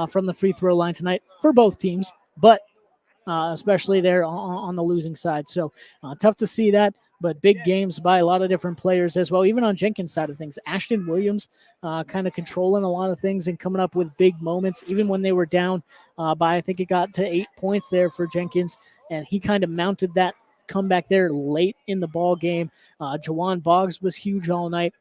from the free throw line tonight for both teams. But especially there on the losing side. So tough to see that, but big games by a lot of different players as well. Even on Jenkins' side of things, Ashton Williams kind of controlling a lot of things and coming up with big moments, even when they were down by, I think it got to 8 points there for Jenkins, and he kind of mounted that comeback there late in the ball game. Jawan Boggs was huge all night,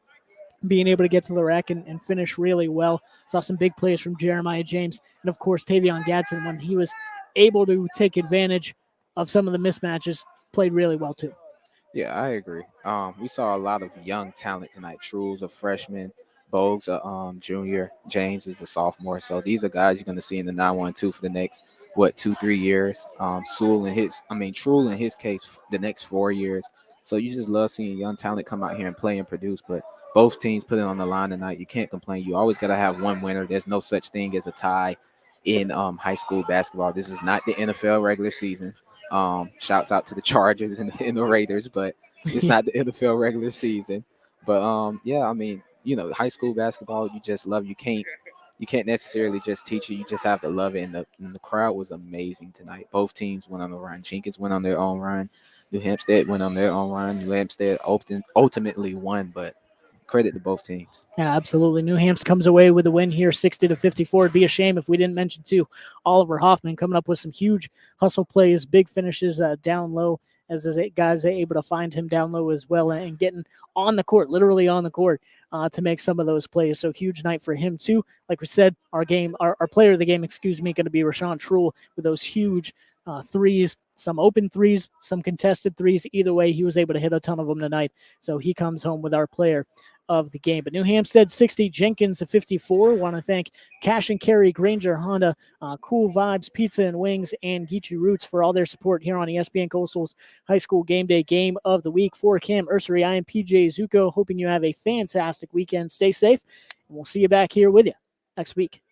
being able to get to the rack and finish really well. Saw some big plays from Jeremiah James. And, of course, Tavion Gadsden, when he was able to take advantage of some of the mismatches, played really well too. Yeah, I agree. We saw a lot of young talent tonight. True's a freshman, Bogues a junior, James is a sophomore. So these are guys you're going to see in the 9-1-2 for the next, 2-3 years. True in his case, the next 4 years. So you just love seeing young talent come out here and play and produce. But both teams put it on the line tonight. You can't complain. You always got to have one winner. There's no such thing as a tie in high school basketball. This is not the NFL regular season. Shouts out to the Chargers and the Raiders, but it's not the NFL regular season. But high school basketball, you just love. You can't necessarily just teach it. You just have to love it. And the crowd was amazing tonight. Both teams went on a run. Jenkins went on their own run. New Hampstead went on their own run. New Hampstead ultimately won, but credit to both teams. Yeah, absolutely. New Hampstead comes away with a win here, 60-54. It'd be a shame if we didn't mention too Oliver Hoffman coming up with some huge hustle plays, big finishes down low, as guys are able to find him down low as well and getting on the court, literally on the court, to make some of those plays. So huge night for him too. Like we said, our player of the game, going to be Rashawn Truhl with those huge threes, some open threes, some contested threes. Either way, he was able to hit a ton of them tonight. So he comes home with our player of the game. But New Hampstead 60, Jenkins 54. Want to thank Cash and Carry, Grainger, Honda, Kool Vibes, Pizza and Wings, and Geechie Rootz for all their support here on ESPN Coastal's High School Game Day Game of the Week. For Cam Ursery, I am PJ Zuko, hoping you have a fantastic weekend. Stay safe, and we'll see you back here with you next week.